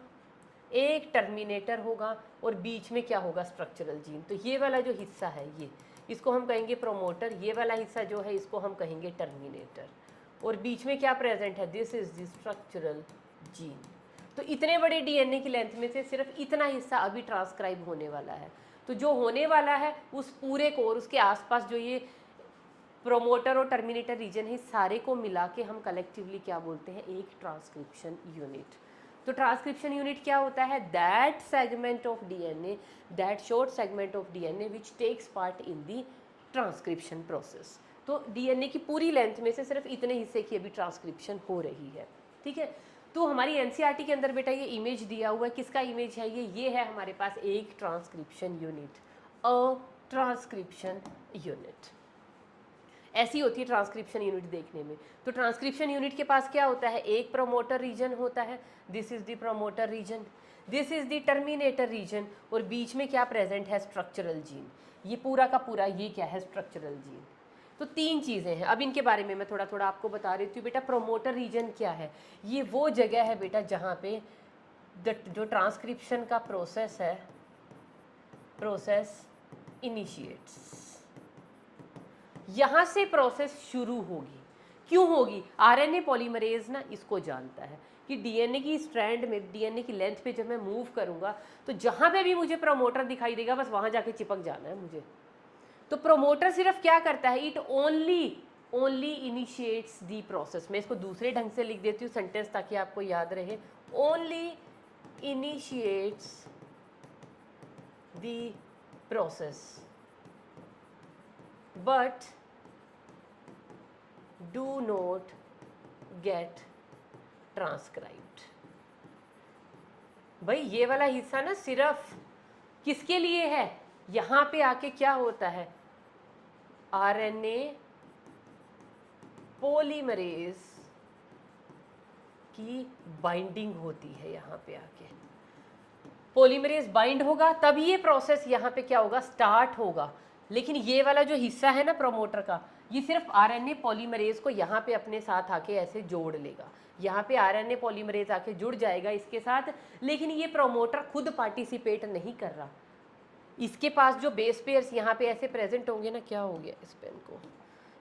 एक टर्मिनेटर होगा और बीच में क्या होगा, स्ट्रक्चरल जीन। तो ये वाला जो हिस्सा है ये, इसको हम कहेंगे प्रोमोटर, ये वाला हिस्सा जो है इसको हम कहेंगे टर्मिनेटर, और बीच में क्या प्रेजेंट है, this is the structural gene. तो इतने बड़े डीएनए की लेंथ में से सिर्फ इतना हिस्सा अभी ट्रांसक्राइब होने वाला है। तो जो होने वाला है उस पूरे को और उसके आसपास जो ये प्रोमोटर और टर्मिनेटर रीजन है, सारे को मिला के हम कलेक्टिवली क्या बोलते हैं, एक ट्रांसक्रिप्शन यूनिट। तो ट्रांसक्रिप्शन यूनिट क्या होता है, that segment of DNA, that short segment of DNA which takes part in the transcription process. तो डीएनए की पूरी लेंथ में से सिर्फ इतने हिस्से की अभी ट्रांसक्रिप्शन हो रही है, ठीक है। तो हमारी एनसीईआरटी के अंदर बेटा ये इमेज दिया हुआ है, किसका इमेज है ये है हमारे पास एक ट्रांसक्रिप्शन यूनिट अ ट्रांसक्रिप्शन यूनिट। ऐसी होती है ट्रांसक्रिप्शन यूनिट देखने में। तो ट्रांसक्रिप्शन यूनिट के पास क्या होता है, एक प्रमोटर रीजन होता है, this is the promoter region, this is the terminator region, और बीच में क्या प्रेजेंट है, स्ट्रक्चरल जीन। ये पूरा का पूरा ये क्या है, स्ट्रक्चरल जीन। तो तीन चीज़ें हैं। अब इनके बारे में मैं थोड़ा थोड़ा आपको बता रही हूँ। बेटा प्रमोटर रीजन क्या है, ये वो जगह है बेटा जहाँ पे जो ट्रांसक्रिप्शन का प्रोसेस है, प्रोसेस इनिशिएट्स, यहाँ से प्रोसेस शुरू होगी। क्यों होगी, आरएनए पॉलीमरेज ना इसको जानता है कि डीएनए की स्ट्रैंड में, डीएनए की लेंथ पे जब मैं मूव करूंगा तो जहाँ पे भी मुझे प्रमोटर दिखाई देगा बस वहाँ जाके चिपक जाना है मुझे। तो प्रोमोटर सिर्फ क्या करता है, it only initiates the process. मैं इसको दूसरे ढंग से लिख देती हूँ सेंटेंस ताकि आपको याद रहे, only initiates the process but do not get transcribed। भाई ये वाला हिस्सा ना सिर्फ किसके लिए है, यहाँ पे आके क्या होता है, आरएनए पॉलीमरेज की बाइंडिंग होती है। यहाँ पे आके पॉलीमरेज बाइंड होगा तब ये प्रोसेस यहाँ पे क्या होगा, स्टार्ट होगा। लेकिन ये वाला जो हिस्सा है ना प्रमोटर का, ये सिर्फ आरएनए पॉलीमरेज को यहाँ पे अपने साथ आके ऐसे जोड़ लेगा। यहाँ पे आरएनए पॉलीमरेज आके जुड़ जाएगा इसके साथ, लेकिन ये प्रमोटर खुद पार्टिसिपेट नहीं कर रहा। इसके पास जो बेस पेयर्स यहाँ पे ऐसे प्रेजेंट होंगे ना, क्या हो गया इस पेन को,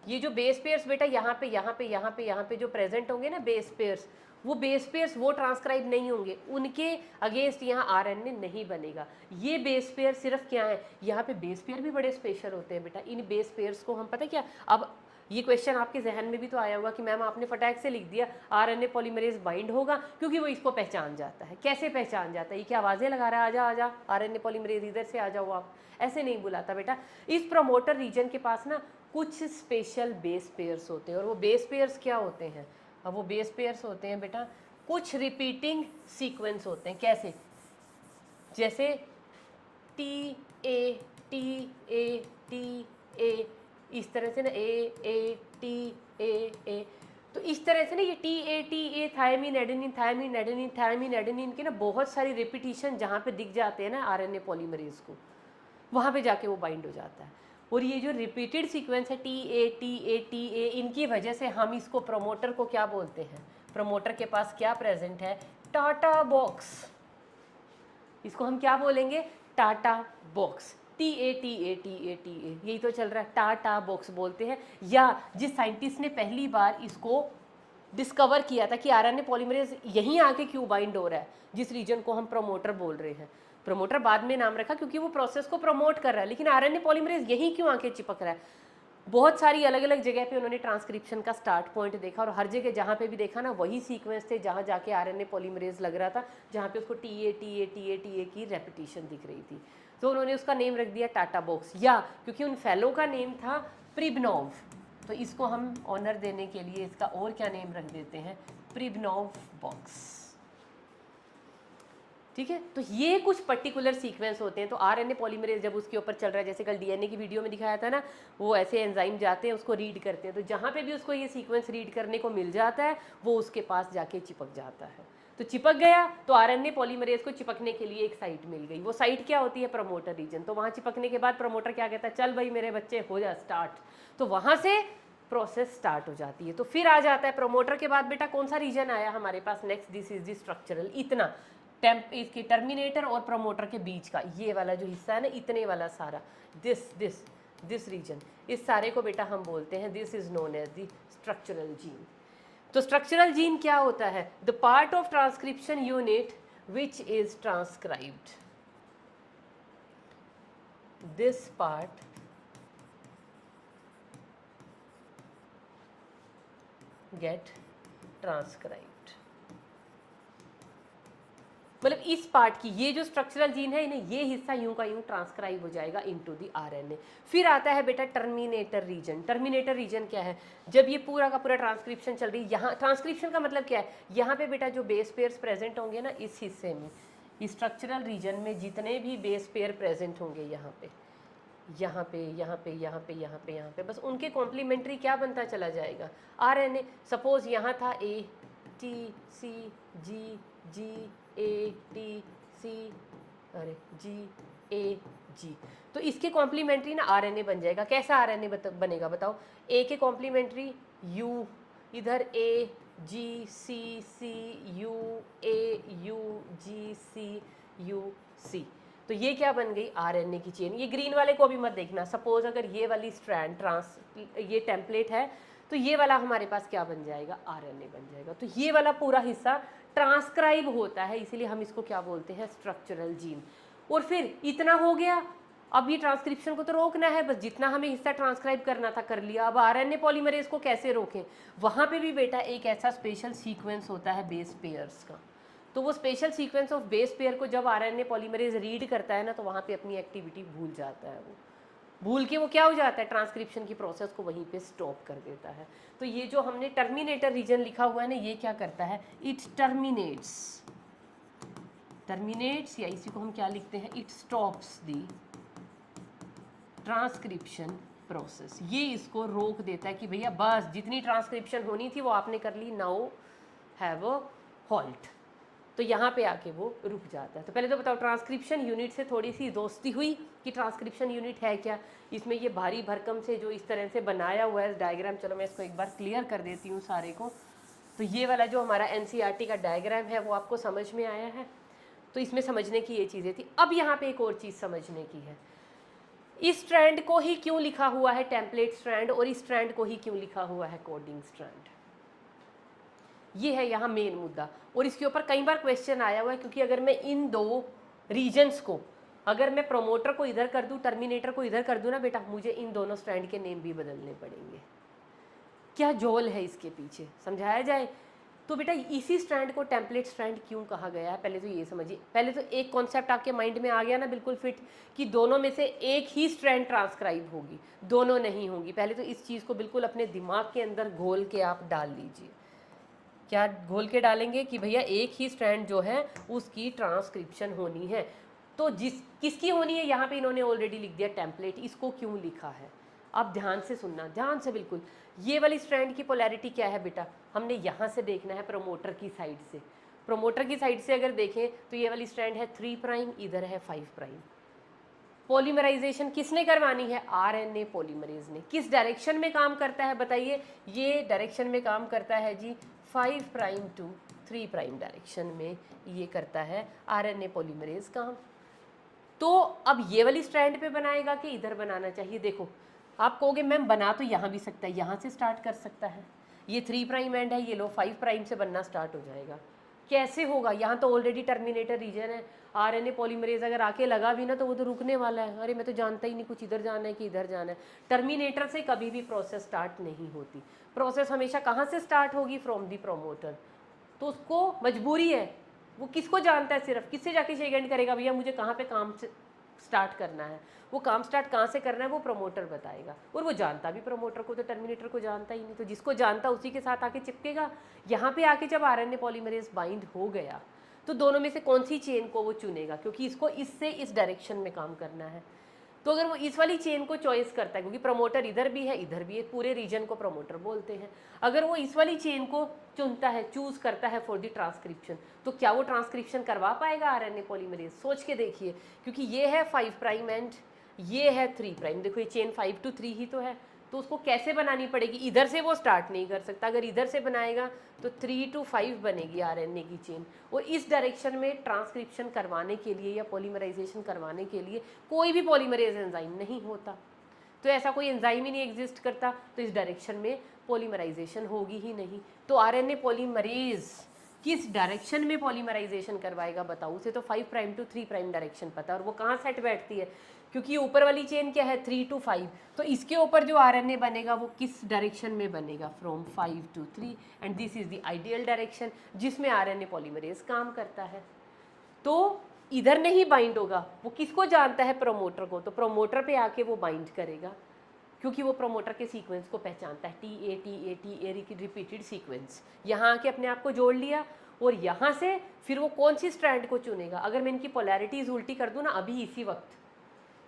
ये जो बेस पेयर्स बेटा यहाँ पे यहाँ पे यहाँ पे यहाँ पे जो प्रेजेंट होंगे ना बेस पेयर्स, वो बेस पेयर्स वो ट्रांसक्राइब नहीं होंगे, उनके अगेंस्ट यहाँ आरएनए नहीं बनेगा। ये बेस पेयर सिर्फ क्या है, यहाँ पे बेस पेयर भी बड़े स्पेशल होते हैं बेटा। इन बेस पेयर्स को हम, पता क्या, अब ये क्वेश्चन आपके जहन में भी तो आया होगा कि मैम आपने फटाक से लिख दिया आरएनए पॉलीमरेज बाइंड होगा क्योंकि वो इसको पहचान जाता है। कैसे पहचान जाता है, ये क्या आवाज़ें लगा रहा है, आजा आजा आरएनए पॉलीमरेज इधर से आ जाओ आप, ऐसे नहीं बुलाता बेटा। इस प्रमोटर रीजन के पास ना कुछ स्पेशल बेस पेयर्स होते हैं, और वो बेस पेयर्स क्या होते हैं, अब वो बेस पेयर्स होते हैं बेटा कुछ रिपीटिंग सीक्वेंस होते हैं। कैसे, जैसे T A T A T A, इस तरह से ना ए टी ए। तो इस तरह से ना ये T A thymine adenine thymine adenine thymine adenine के ना बहुत सारी रिपीटिशन जहाँ पे दिख जाते हैं ना आरएनए पॉलीमरेज को, वहाँ पे जाके वो बाइंड हो जाता है। और ये जो रिपीटेड सीक्वेंस है टी ए, इनकी वजह से हम इसको प्रमोटर को क्या बोलते हैं, प्रमोटर के पास क्या प्रेजेंट है, टाटा बॉक्स। इसको हम क्या बोलेंगे, टाटा बॉक्स। टी ए यही तो चल रहा है, टाटा बॉक्स बोलते हैं। या जिस साइंटिस्ट ने पहली बार इसको डिस्कवर किया था कि आरएनए पॉलीमरेज यहीं आके क्यों बाइंड हो रहा है, जिस रीजन को हम प्रमोटर बोल रहे हैं, प्रमोटर बाद में नाम रखा क्योंकि वो प्रोसेस को प्रमोट कर रहा है, लेकिन आरएनए पॉलीमरेज यहीं क्यों आके चिपक रहा है। बहुत सारी अलग अलग जगह पे उन्होंने ट्रांसक्रिप्शन का स्टार्ट पॉइंट देखा, और हर जगह जहाँ पे भी देखा ना वही सीक्वेंस थे जहाँ जाके आरएनए पॉलीमरेज लग रहा था, जहाँ पे उसको टी ए की रेपिटेशन दिख रही थी। तो उन्होंने उसका नेम रख दिया टाटा बॉक्स। या क्योंकि उन फेलो का नेम था प्रिबनोव, तो इसको हम ऑनर देने के लिए इसका और क्या नेम रख देते हैं, प्रिबनोव बॉक्स। ठीक है, तो ये कुछ पर्टिकुलर सीक्वेंस होते हैं। तो आरएनए पॉलीमरेज जब उसके ऊपर चल रहा है, जैसे कल डीएनए की वीडियो में दिखाया था ना, वो ऐसे एंजाइम जाते हैं उसको रीड करते हैं, तो जहाँ पे भी उसको ये सीक्वेंस रीड करने को मिल जाता है वो उसके पास जाके चिपक जाता है। तो चिपक गया तो आरएनए पॉलीमरेज को चिपकने के लिए एक साइट मिल गई। वो साइट क्या होती है, प्रमोटर रीजन। तो वहाँ चिपकने के बाद प्रमोटर क्या कहता है, चल भाई मेरे बच्चे हो जा स्टार्ट, तो वहाँ से प्रोसेस स्टार्ट हो जाती है। तो फिर आ जाता है प्रमोटर के बाद बेटा कौन सा रीजन आया हमारे पास next, this is the structural. इतना इसके टर्मिनेटर और प्रमोटर के बीच का ये वाला जो हिस्सा है ना, इतने वाला सारा, दिस रीजन, इस सारे को बेटा हम बोलते हैं, this is known as the structural gene. तो स्ट्रक्चरल जीन क्या होता है, the part of transcription unit which is transcribed, this part get transcribed. मतलब इस पार्ट की, ये जो स्ट्रक्चरल जीन है इन्हें, ये हिस्सा यूं का यूं ट्रांसक्राइब हो जाएगा इनटू द आरएनए। फिर आता है बेटा टर्मिनेटर रीजन। टर्मिनेटर रीजन क्या है, जब ये पूरा का पूरा ट्रांसक्रिप्शन चल रही है, यहाँ ट्रांसक्रिप्शन का मतलब क्या है, यहाँ पे बेटा जो बेस पेयर्स प्रेजेंट होंगे ना इस हिस्से में, इस स्ट्रक्चरल रीजन में जितने भी बेस पेयर प्रेजेंट होंगे यहाँ पे, यहाँ पे यहाँ पे यहाँ पे यहाँ पे यहाँ पे, बस उनके कॉम्प्लीमेंट्री क्या बनता चला जाएगा, आरएनए। सपोज यहाँ था A T C G G A T C, अरे जी ए जी, तो इसके कॉम्प्लीमेंट्री ना आरएनए बन जाएगा। कैसा आरएनए बनेगा बताओ, ए के कॉम्प्लीमेंट्री यू, इधर A G C U, A U G C U C, तो ये क्या बन गई, आरएनए की चेन। ये ग्रीन वाले को भी मत देखना। सपोज अगर ये वाली स्ट्रैंड ये टेम्पलेट है, तो ये वाला हमारे पास क्या बन जाएगा, आरएनए बन जाएगा। तो ये वाला पूरा हिस्सा ट्रांसक्राइब होता है, इसीलिए हम इसको क्या बोलते हैं, स्ट्रक्चरल जीन। और फिर इतना हो गया, अब ये ट्रांसक्रिप्शन को तो रोकना है, बस जितना हमें हिस्सा ट्रांसक्राइब करना था कर लिया। अब आरएनए पॉलीमरेज को कैसे रोकें, वहाँ पे भी बेटा एक ऐसा स्पेशल सीक्वेंस होता है बेस पेयर्स का। तो वो special sequence of base pair को जब आरएनए पॉलीमरेज रीड करता है ना, तो वहाँ पे अपनी एक्टिविटी भूल जाता है। वो भूल के वो क्या हो जाता है, ट्रांसक्रिप्शन की प्रोसेस को वहीं पे स्टॉप कर देता है। तो ये जो हमने टर्मिनेटर रीजन लिखा हुआ है ना, ये क्या करता है, इट टर्मिनेट्स, या इसी को हम क्या लिखते हैं, it stops the transcription process. ये इसको रोक देता है कि भैया बस जितनी ट्रांसक्रिप्शन होनी थी वो आपने कर ली, नाउ हैव अ हॉल्ट। तो यहाँ पे आके वो रुक जाता है। तो पहले तो बताओ, ट्रांसक्रिप्शन यूनिट से थोड़ी सी दोस्ती हुई कि ट्रांसक्रिप्शन यूनिट है क्या। इसमें ये भारी भरकम से जो इस तरह से बनाया हुआ है डायग्राम, चलो मैं इसको एक बार क्लियर कर देती हूँ सारे को। तो ये वाला जो हमारा एनसीईआरटी का डायग्राम है वो आपको समझ में आया है। तो इसमें समझने की ये चीज़ें थी। अब यहाँ पे एक और चीज़ समझने की है, इस स्ट्रैंड को ही क्यों लिखा हुआ है टेम्पलेट स्ट्रैंड, और इस स्ट्रैंड को ही क्यों लिखा हुआ है कोडिंग स्ट्रैंड। ये है यहाँ मेन मुद्दा, और इसके ऊपर कई बार क्वेश्चन आया हुआ है। क्योंकि अगर मैं इन दो रीजन्स को, अगर मैं प्रोमोटर को इधर कर दूँ, टर्मिनेटर को इधर कर दूँ ना बेटा, मुझे इन दोनों स्ट्रैंड के नेम भी बदलने पड़ेंगे। क्या जोल है इसके पीछे, समझाया जाए। तो बेटा इसी स्ट्रैंड को टेम्पलेट स्ट्रैंड क्यों कहा गया है, पहले तो ये समझिए। पहले तो एक कॉन्सेप्ट आपके माइंड में आ गया ना बिल्कुल फिट, कि दोनों में से एक ही स्ट्रैंड ट्रांसक्राइब होगी, दोनों नहीं होंगी। पहले तो इस चीज़ को बिल्कुल अपने दिमाग के अंदर घोल के आप डाल लीजिए। क्या घोल के डालेंगे कि भैया एक ही स्ट्रैंड जो है उसकी ट्रांसक्रिप्शन होनी है। तो किसकी होनी है, यहाँ पे इन्होंने ऑलरेडी लिख दिया टेम्पलेट। इसको क्यों लिखा है, आप ध्यान से सुनना, ध्यान से बिल्कुल। ये वाली स्ट्रैंड की पोलैरिटी क्या है बेटा, हमने यहाँ से देखना है प्रोमोटर की साइड से। प्रोमोटर की साइड से अगर देखें तो ये वाली स्ट्रैंड है 3 प्राइम, इधर है 5 प्राइम। पॉलीमराइजेशन किसने करवानी है, आरएनए पॉलीमरेज ने। किस डायरेक्शन में काम करता है बताइए, ये डायरेक्शन में काम करता है जी 5 प्राइम टू 3 प्राइम डायरेक्शन में ये करता है आरएनए पॉलीमरेज काम। तो अब ये वाली स्ट्रैंड पे बनाएगा कि इधर बनाना चाहिए। देखो आप कहोगे मैम बना तो यहाँ भी सकता है, यहाँ से स्टार्ट कर सकता है। ये 3 प्राइम एंड है, ये लो 5 प्राइम से बनना स्टार्ट हो जाएगा। कैसे होगा, यहाँ तो ऑलरेडी टर्मिनेटर रीजन है। आरएनए पॉलीमरेज अगर आके लगा भी ना तो वो तो रुकने वाला है। अरे मैं तो जानता ही नहीं कुछ इधर जाना है कि इधर जाना है। टर्मिनेटर से कभी भी प्रोसेस स्टार्ट नहीं होती। प्रोसेस हमेशा कहाँ से स्टार्ट होगी, फ्रॉम दी प्रोमोटर। तो उसको मजबूरी है, वो किसको जानता है, सिर्फ किससे जाके शेक हैंड करेगा, भैया मुझे कहाँ पे काम स्टार्ट करना है। वो काम स्टार्ट कहाँ से करना है वो प्रोमोटर बताएगा। और वो जानता भी प्रोमोटर को, तो टर्मिनेटर को जानता ही नहीं। तो जिसको जानता उसी के साथ आके चिपकेगा। यहाँ पे आके जब आरएनए पॉलीमरेज बाइंड हो गया तो दोनों में से कौन सी चेन को वो चुनेगा, क्योंकि इसको इससे इस डायरेक्शन में काम करना है। तो अगर वो इस वाली चेन को चॉइस करता है, क्योंकि प्रमोटर इधर भी है इधर भी है, पूरे रीजन को प्रमोटर बोलते हैं। अगर वो इस वाली चेन को चुनता है, चूज करता है फॉर द ट्रांसक्रिप्शन, तो क्या वो ट्रांसक्रिप्शन करवा पाएगा आरएनए पॉलीमरेज, सोच के देखिए। क्योंकि ये है 5 प्राइम एंड ये है 3 प्राइम। देखो ये चेन 5 to 3 ही तो है, तो उसको कैसे बनानी पड़ेगी, इधर से वो स्टार्ट नहीं कर सकता। अगर इधर से बनाएगा तो 3 to 5 बनेगी आरएनए की चेन। और इस डायरेक्शन में ट्रांसक्रिप्शन करवाने के लिए या पॉलीमराइजेशन करवाने के लिए कोई भी पॉलीमरेज एंजाइम नहीं होता। तो ऐसा कोई एंजाइम ही नहीं एग्जिस्ट करता, तो इस डायरेक्शन में पॉलीमराइजेशन होगी ही नहीं। तो आरएनए पॉलीमरेज किस डायरेक्शन में पॉलीमराइजेशन करवाएगा बताओ। उसे तो 5 प्राइम टू 3 प्राइम डायरेक्शन पता है, और वो कहाँ सेट बैठती है, क्योंकि ये ऊपर वाली चेन क्या है 3 to 5। तो इसके ऊपर जो आरएनए बनेगा वो किस डायरेक्शन में बनेगा, from 5 to 3, and this is the ideal direction जिसमें आरएनए पॉलीमरेज काम करता है। तो इधर नहीं बाइंड होगा, वो किसको जानता है, प्रोमोटर को। तो प्रोमोटर पे आके वो बाइंड करेगा, क्योंकि वो प्रोमोटर के सीक्वेंस को पहचानता है, टी ए रिपीटेड सीक्वेंस। यहाँ आके अपने आप को जोड़ लिया, और यहाँ से फिर वो कौन सी स्ट्रैंड को चुनेगा। अगर मैं इनकी पोलैरिटीज उल्टी कर दूँ ना अभी इसी वक्त,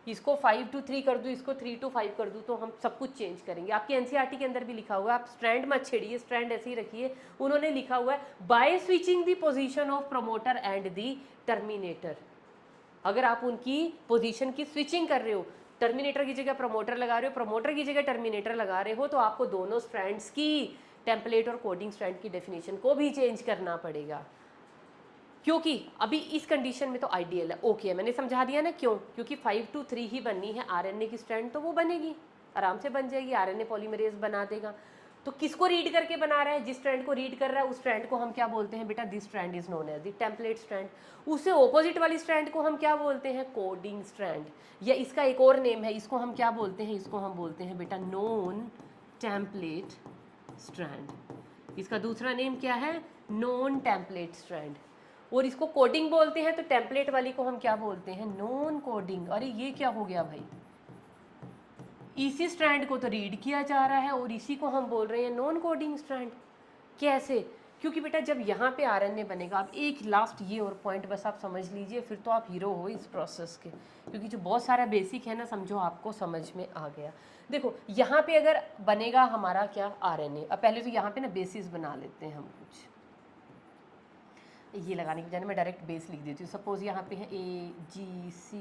इसको 5 to 3 कर दूँ, इसको 3 to 5 कर दूँ, तो हम सब कुछ चेंज करेंगे। आपकी एनसीईआरटी के अंदर भी लिखा हुआ है, आप स्ट्रैंड मत छेड़िए, स्ट्रैंड ऐसे ही रखिए। उन्होंने लिखा हुआ है by switching the position of promoter and the terminator. अगर आप उनकी पोजीशन की स्विचिंग कर रहे हो, टर्मिनेटर की जगह प्रमोटर लगा रहे हो, प्रमोटर की जगह टर्मिनेटर लगा रहे हो, तो आपको दोनों स्ट्रैंड्स की टेम्पलेट और कोडिंग स्ट्रैंड की डेफिनेशन को भी चेंज करना पड़ेगा, क्योंकि अभी इस कंडीशन में तो आइडियल है। ओके, मैंने समझा दिया ना क्यों, क्योंकि 5 to 3 ही बननी है आरएनए की स्ट्रैंड, तो वो बनेगी, आराम से बन जाएगी, आरएनए पॉलीमरेज बना देगा। तो किसको रीड करके बना रहा है, जिस स्ट्रैंड को रीड कर रहा है उस स्ट्रैंड को हम क्या बोलते हैं बेटा, this strand is known as the template strand. उससे ऑपोजिट वाली स्ट्रैंड को हम क्या बोलते हैं, कोडिंग स्ट्रैंड, या इसका एक और नेम है, इसको हम क्या बोलते हैं, इसको हम बोलते हैं बेटा नॉन टेम्पलेट स्ट्रैंड। इसका दूसरा नेम क्या है, नॉन टेम्पलेट स्ट्रैंड। और इसको कोडिंग बोलते हैं, तो टेम्पलेट वाली को हम क्या बोलते हैं, नॉन कोडिंग। अरे ये क्या हो गया भाई, इसी स्ट्रैंड को तो रीड किया जा रहा है और इसी को हम बोल रहे हैं नॉन कोडिंग स्ट्रैंड। कैसे, क्योंकि बेटा जब यहाँ पे आरएनए बनेगा, अब एक लास्ट ये और पॉइंट बस आप समझ लीजिए, फिर तो आप हीरो हो इस प्रोसेस के, क्योंकि जो बहुत सारा बेसिक है ना, समझो आपको समझ में आ गया। देखो यहाँ पे अगर बनेगा हमारा क्या, आरएनए। अब पहले तो यहाँ पे ना बेसिस बना लेते हैं हम कुछ, ये लगाने की बजाय मैं डायरेक्ट बेस लिख देती हूँ। सपोज यहाँ पे है ए G C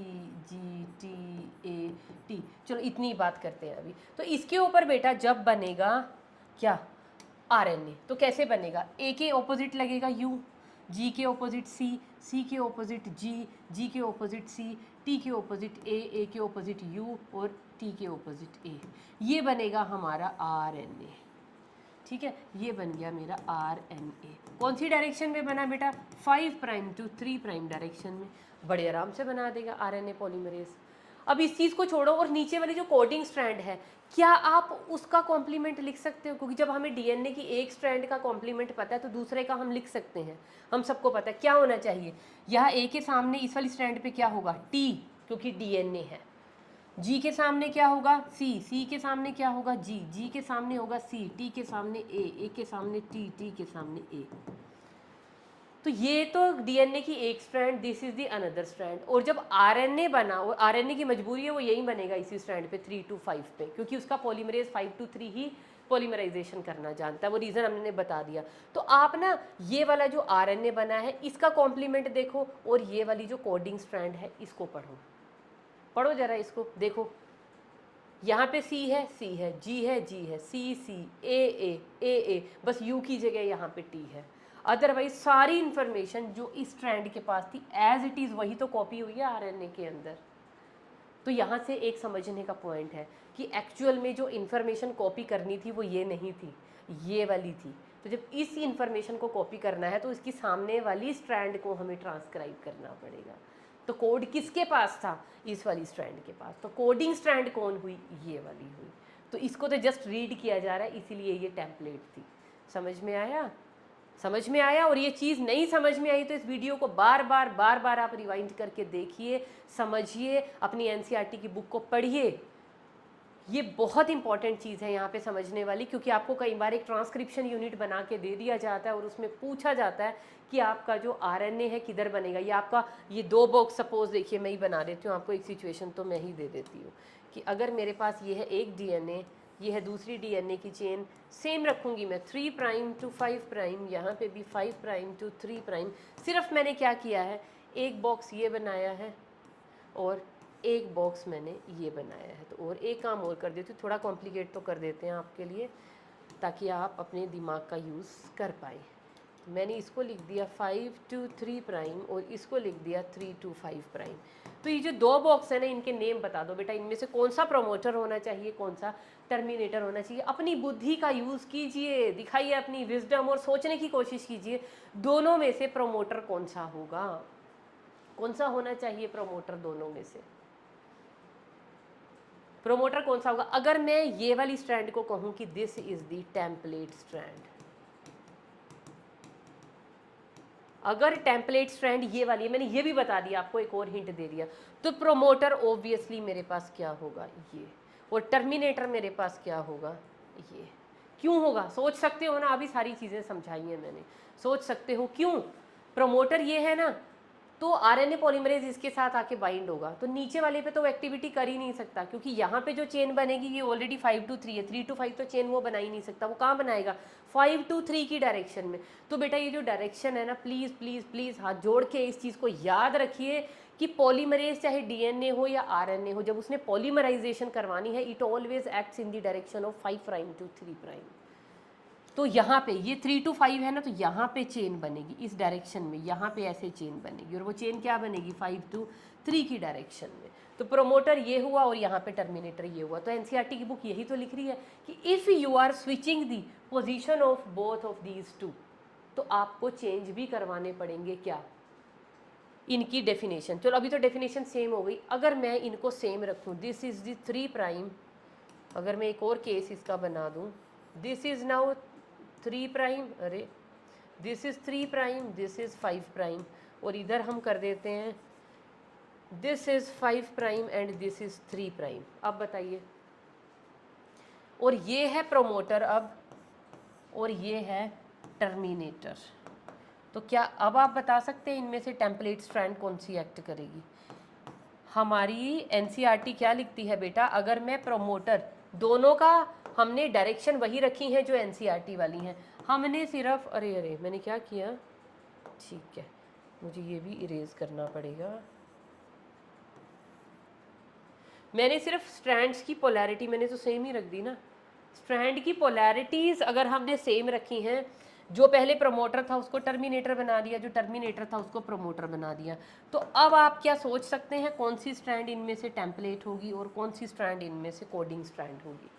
G T A T, चलो इतनी बात करते हैं अभी। तो इसके ऊपर बेटा जब बनेगा क्या, आरएनए, तो कैसे बनेगा, ए के ऑपोजिट लगेगा यू, जी के ऑपोजिट सी, सी के ऑपोजिट जी, जी के ऑपोजिट सी, टी के ऑपोजिट ए के ऑपोजिट यू और टी के ऑपोजिट ए। ये बनेगा हमारा आरएनए। ठीक है, ये बन गया मेरा आरएनए। कौन सी डायरेक्शन में बना बेटा, 5 प्राइम टू 3 प्राइम डायरेक्शन में। बड़े आराम से बना देगा आरएनए पॉलीमरेज। अब इस चीज़ को छोड़ो और नीचे वाली जो कोडिंग स्ट्रैंड है, क्या आप उसका कॉम्प्लीमेंट लिख सकते हो, क्योंकि जब हमें डीएनए की एक स्ट्रैंड का कॉम्प्लीमेंट पता है तो दूसरे का हम लिख सकते हैं। हम सबको पता है क्या होना चाहिए, यहाँ ए के सामने इस वाली स्ट्रैंड पे क्या होगा, टी, क्योंकि डीएनए है। जी के सामने क्या होगा, सी, सी के सामने क्या होगा, जी, जी के सामने होगा सी, टी के सामने ए के सामने टी, टी के सामने ए। तो ये तो डीएनए की एक strand, this is the another strand. और जब आरएनए बना, वो आरएनए की मजबूरी है वो यही बनेगा इसी स्ट्रैंड पे 3 to 5 पे, क्योंकि उसका पॉलीमरेज 5 to 3 ही पॉलीमराइजेशन करना जानता है, वो रीज़न हमने बता दिया। तो आप ना ये वाला जो आरएनए बना है इसका कॉम्प्लीमेंट देखो, और ये वाली जो कोडिंग स्ट्रैंड है इसको पढ़ो, पढ़ो जरा इसको, देखो यहाँ पे सी है, सी है, जी है, जी है, सी सी, ए, बस यू की जगह यहाँ पे टी है। अदरवाइज सारी इंफॉर्मेशन जो इस स्ट्रैंड के पास थी एज इट इज़ वही तो कॉपी हुई है आरएनए के अंदर। तो यहाँ से एक समझने का पॉइंट है कि एक्चुअल में जो इन्फॉर्मेशन कॉपी करनी थी वो ये नहीं थी, ये वाली थी। तो जब इस इन्फॉर्मेशन को कॉपी करना है तो इसकी सामने वाली स्ट्रैंड को हमें ट्रांसक्राइब करना पड़ेगा। तो कोड किसके पास था, इस वाली स्ट्रैंड के पास। तो कोडिंग स्ट्रैंड कौन हुई, ये वाली हुई। तो इसको तो जस्ट रीड किया जा रहा है, इसीलिए ये टेम्पलेट थी। समझ में आया, समझ में आया। और ये चीज़ नहीं समझ में आई तो इस वीडियो को बार बार आप रिवाइंड करके देखिए, समझिए, अपनी एनसीईआरटी की बुक को पढ़िए। ये बहुत इंपॉर्टेंट चीज़ है यहाँ पे समझने वाली, क्योंकि आपको कई बार एक ट्रांसक्रिप्शन यूनिट बना के दे दिया जाता है और उसमें पूछा जाता है कि आपका जो आरएनए है किधर बनेगा। ये आपका ये 2 बॉक्स, सपोज देखिए मैं ही बना देती हूँ आपको एक सिचुएशन, तो मैं ही दे देती हूँ कि अगर मेरे पास ये है एक डीएनए, ये है दूसरी डीएनए की चेन, सेम रखूँगी मैं 3 प्राइम टू 5 प्राइम, यहाँ पे भी 5 प्राइम टू 3 प्राइम। सिर्फ मैंने क्या किया है, एक बॉक्स ये बनाया है और एक बॉक्स मैंने ये बनाया है। तो और एक काम और कर देती हूँ, थोड़ा कॉम्प्लिकेट तो कर देते हैं आपके लिए ताकि आप अपने दिमाग का यूज़ कर पाएँ। मैंने इसको लिख दिया 5 to 3 प्राइम और इसको लिख दिया 3 to 5 प्राइम। तो ये जो 2 बॉक्स है ना, इनके नेम बता दो बेटा, इनमें से कौन सा प्रमोटर होना चाहिए, कौन सा टर्मिनेटर होना चाहिए। अपनी बुद्धि का यूज़ कीजिए, दिखाइए अपनी विजडम और सोचने की कोशिश कीजिए, दोनों में से प्रमोटर कौन सा होगा, कौन सा होना चाहिए प्रमोटर दोनों में से, प्रोमोटर कौन सा होगा। अगर मैं ये वाली स्ट्रैंड को कहूं कि this is the template strand, अगर टेम्पलेट स्ट्रैंड ये वाली है, मैंने ये भी बता दिया आपको, एक और हिंट दे दिया, तो प्रोमोटर ऑब्वियसली मेरे पास क्या होगा, ये, और टर्मिनेटर मेरे पास क्या होगा, ये। क्यों होगा, सोच सकते हो ना, अभी सारी चीज़ें समझाई हैं मैंने, सोच सकते हो क्यों। प्रोमोटर ये है ना, तो आरएनए पॉलीमरेज इसके साथ आके बाइंड होगा, तो नीचे वाले पे तो वो एक्टिविटी कर ही नहीं सकता, क्योंकि यहाँ पे जो चेन बनेगी ये ऑलरेडी 5 to 3 है, 3 to 5 तो चेन वो बना ही नहीं सकता, वो कहाँ बनाएगा 5 to 3 की डायरेक्शन में। तो बेटा ये जो डायरेक्शन है ना, प्लीज़ प्लीज़ प्लीज़ हाथ जोड़ के इस चीज़ को याद रखिए कि पॉलीमरेज चाहे डीएनए हो या आरएनए हो, जब उसने पॉलीमराइजेशन करवानी है it always acts in the direction of 5 prime to 3 prime. तो यहाँ पे ये 3 to 5 है ना, तो यहाँ पे चेन बनेगी इस डायरेक्शन में, यहाँ पे ऐसे चेन बनेगी, और वो चेन क्या बनेगी 5 to 3 की डायरेक्शन में। तो प्रोमोटर ये हुआ और यहाँ पे टर्मिनेटर ये हुआ। तो एनसीईआरटी की बुक यही तो लिख रही है कि if you are switching the position of both of these two, तो आपको चेंज भी करवाने पड़ेंगे क्या, इनकी डेफिनेशन। चलो अभी तो डेफिनेशन सेम हो गई, अगर मैं इनको सेम रखूँ, दिस इज़ दी 3 प्राइम, अगर मैं एक और केस इसका बना दूँ, दिस इज़ नाउ 3 प्राइम, अरे this is 3 prime, this is 5 prime, और इधर हम कर देते हैं this is 5 prime and this is 3 prime. अब बताइए, और ये है प्रोमोटर अब, और ये है टर्मिनेटर। तो क्या अब आप बता सकते हैं इनमें से टेम्पलेट स्ट्रैंड कौन सी एक्ट करेगी? हमारी एनसीईआरटी क्या लिखती है बेटा, अगर मैं प्रोमोटर, दोनों का हमने डायरेक्शन वही रखी है जो एनसीईआरटी वाली हैं, हमने सिर्फ, अरे मैंने क्या किया, ठीक है मुझे ये भी इरेज करना पड़ेगा, मैंने सिर्फ स्ट्रैंड्स की पोलैरिटी मैंने तो सेम ही रख दी ना। स्ट्रैंड की पोलैरिटीज़ अगर हमने सेम रखी हैं, जो पहले प्रमोटर था उसको टर्मिनेटर बना दिया, जो टर्मिनेटर था उसको प्रमोटर बना दिया, तो अब आप क्या सोच सकते हैं कौन सी स्ट्रैंड इनमें से टेम्पलेट होगी और कौन सी स्ट्रैंड इनमें से कोडिंग स्ट्रैंड होगी?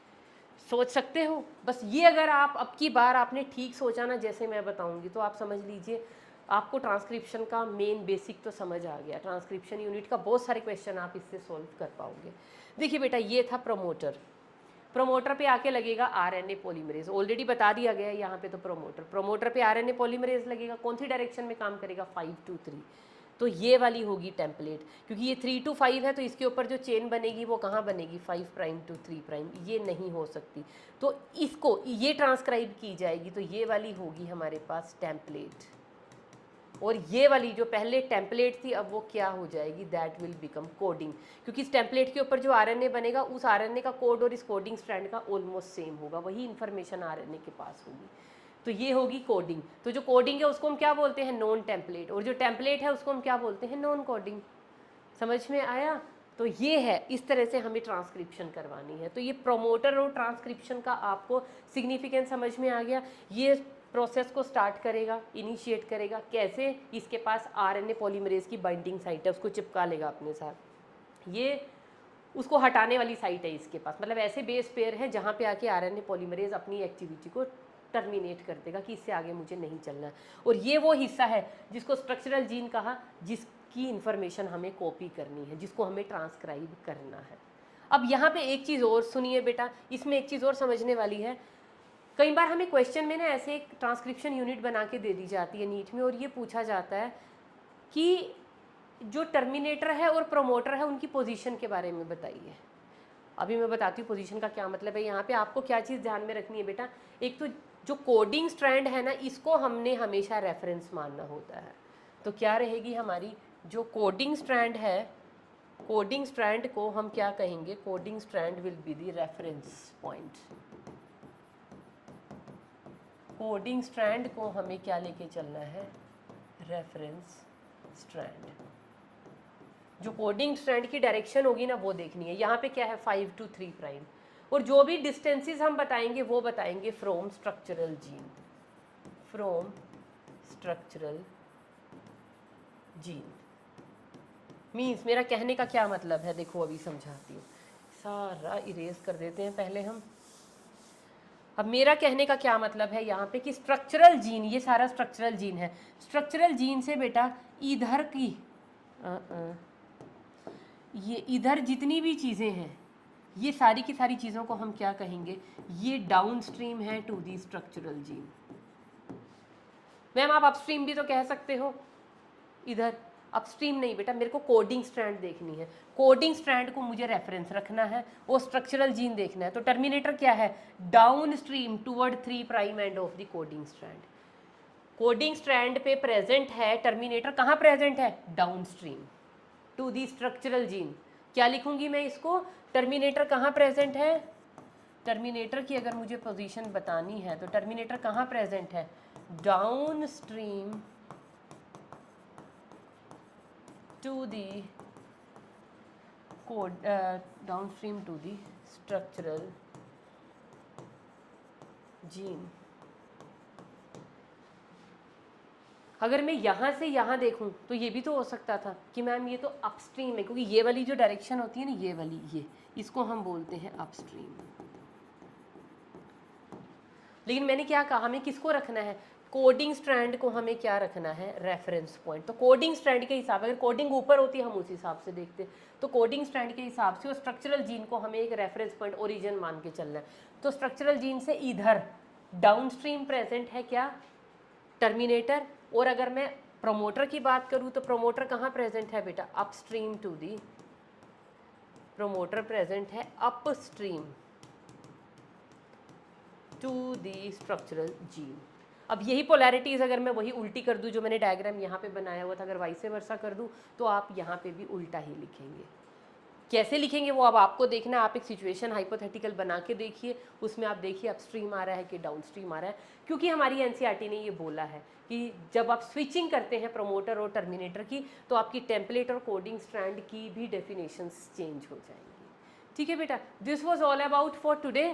सोच सकते हो? बस ये अगर आप अब की बार आपने ठीक सोचा ना, जैसे मैं बताऊंगी, तो आप समझ लीजिए आपको ट्रांसक्रिप्शन का मेन बेसिक तो समझ आ गया। ट्रांसक्रिप्शन यूनिट का बहुत सारे क्वेश्चन आप इससे सॉल्व कर पाओगे। देखिए बेटा, ये था प्रोमोटर, प्रोमोटर पे आके लगेगा आरएनए पॉलीमरेज, ऑलरेडी बता दिया गया है यहाँ पे। तो प्रोमोटर पे आरएनए पॉलीमरेज लगेगा, कौन सी डायरेक्शन में काम करेगा 5 to 3, तो ये वाली होगी टेम्पलेट, क्योंकि ये 3 to 5 है, तो इसके ऊपर जो चेन बनेगी वो कहाँ बनेगी 5 प्राइम to 3 प्राइम, ये नहीं हो सकती, तो इसको ये ट्रांसक्राइब की जाएगी, तो ये वाली होगी हमारे पास टेम्पलेट, और ये वाली जो पहले टेम्पलेट थी अब वो क्या हो जाएगी, दैट विल बिकम कोडिंग, क्योंकि इस टेम्पलेट के ऊपर जो आरएनए बनेगा उस आरएनए का कोड और इस कोडिंग स्ट्रैंड का ऑलमोस्ट सेम होगा, वही इन्फॉर्मेशन आरएनए के पास होगी, तो ये होगी कोडिंग। तो जो कोडिंग है उसको हम क्या बोलते हैं, नॉन टेम्पलेट, और जो टेम्पलेट है उसको हम क्या बोलते हैं, नॉन कोडिंग। समझ में आया? तो ये है, इस तरह से हमें ट्रांसक्रिप्शन करवानी है। तो ये प्रोमोटर और ट्रांसक्रिप्शन का आपको सिग्निफिकेंस समझ में आ गया। ये प्रोसेस को स्टार्ट करेगा, इनिशिएट करेगा कैसे, इसके पास आरएनए पॉलीमरेज की बाइंडिंग साइट है, उसको चिपका लेगा अपने साथ, ये उसको हटाने वाली साइट है इसके पास, मतलब ऐसे बेस पेयर है जहाँ पे आके आरएनए पॉलीमरेज अपनी एक्टिविटी को टर्मिनेट कर देगा कि इससे आगे मुझे नहीं चलना है। और ये वो हिस्सा है जिसको स्ट्रक्चरल जीन कहा, जिसकी इन्फॉर्मेशन हमें कॉपी करनी है, जिसको हमें ट्रांसक्राइब करना है। अब यहाँ पे एक चीज़ और सुनिए बेटा, इसमें एक चीज़ और समझने वाली है। कई बार हमें क्वेश्चन में ना ऐसे एक ट्रांसक्रिप्शन यूनिट बना के दे दी जाती है नीट में, और ये पूछा जाता है कि जो टर्मिनेटर है और प्रोमोटर है उनकी पोजीशन के बारे में बताइए। अभी मैं बताती हूँ पोजीशन का क्या मतलब है। यहाँ पे आपको क्या चीज़ ध्यान में रखनी है बेटा, एक तो जो कोडिंग स्ट्रैंड है ना, इसको हमने हमेशा रेफरेंस मानना होता है। तो क्या रहेगी हमारी जो कोडिंग स्ट्रैंड है, कोडिंग स्ट्रैंड को हम क्या कहेंगे, coding strand will be the reference point. Coding strand को हमें क्या लेके चलना है, रेफरेंस स्ट्रैंड। जो कोडिंग स्ट्रैंड की डायरेक्शन होगी ना वो देखनी है। यहाँ पे क्या है 5 to 3 प्राइम, और जो भी डिस्टेंसेस हम बताएंगे वो बताएंगे from structural gene, from structural gene. Means मेरा कहने का क्या मतलब है, देखो अभी समझाती हूँ, सारा इरेज कर देते हैं पहले हम। अब मेरा कहने का क्या मतलब है यहाँ पे कि स्ट्रक्चरल जीन, ये सारा स्ट्रक्चरल जीन है। स्ट्रक्चरल जीन से बेटा इधर की ये इधर जितनी भी चीज़ें हैं, ये सारी की सारी चीज़ों को हम क्या कहेंगे, ये डाउन स्ट्रीम है to the structural gene. Ma'am आप अपस्ट्रीम भी तो कह सकते हो, इधर अपस्ट्रीम नहीं बेटा, मेरे को कोडिंग स्ट्रैंड देखनी है, कोडिंग स्ट्रैंड को मुझे रेफरेंस रखना है, वो स्ट्रक्चरल जीन देखना है। तो टर्मिनेटर क्या है, downstream toward 3 prime end of the coding strand. Coding strand पे प्रेजेंट है, टर्मिनेटर कहाँ प्रेजेंट है, downstream to the structural gene. क्या लिखूंगी मैं इसको, टर्मिनेटर कहाँ प्रेजेंट है, टर्मिनेटर की अगर मुझे पोजीशन बतानी है तो टर्मिनेटर कहाँ प्रेजेंट है, downstream to the code, downstream to the structural gene. अगर मैं यहाँ से यहाँ देखूँ तो ये भी तो हो सकता था कि मैम ये तो अपस्ट्रीम है, क्योंकि ये वाली जो डायरेक्शन होती है ना, ये वाली, ये इसको हम बोलते हैं अपस्ट्रीम। लेकिन मैंने क्या कहा, हमें किसको रखना है, कोडिंग स्ट्रैंड को हमें क्या रखना है, रेफरेंस पॉइंट। तो कोडिंग स्ट्रैंड के हिसाब, अगर कोडिंग ऊपर होती है हम उस हिसाब से देखते, तो कोडिंग स्ट्रैंड के हिसाब से और स्ट्रक्चरल जीन को हमें एक रेफरेंस पॉइंट ओरिजिन मान के चलना है। तो स्ट्रक्चरल जीन से इधर डाउनस्ट्रीम प्रेजेंट है क्या, टर्मिनेटर। और अगर मैं प्रोमोटर की बात करूं तो प्रोमोटर कहाँ प्रेजेंट है बेटा, upstream to the, promoter present है upstream to the structural gene. अब यही पोलैरिटीज अगर मैं वही उल्टी कर दूं जो मैंने डायग्राम यहाँ पे बनाया हुआ था, अगर वाइस वर्सा कर दूं तो आप यहाँ पे भी उल्टा ही लिखेंगे। कैसे लिखेंगे वो अब आपको देखना है। आप एक सिचुएशन हाइपोथेटिकल बना के देखिए, उसमें आप देखिए अपस्ट्रीम आ रहा है कि डाउनस्ट्रीम आ रहा है। क्योंकि हमारी एनसीईआरटी ने ये बोला है कि जब आप स्विचिंग करते हैं प्रोमोटर और टर्मिनेटर की, तो आपकी टेम्पलेट और कोडिंग स्ट्रैंड की भी डेफिनेशंस चेंज हो जाएंगी। ठीक है बेटा, this was all about for today.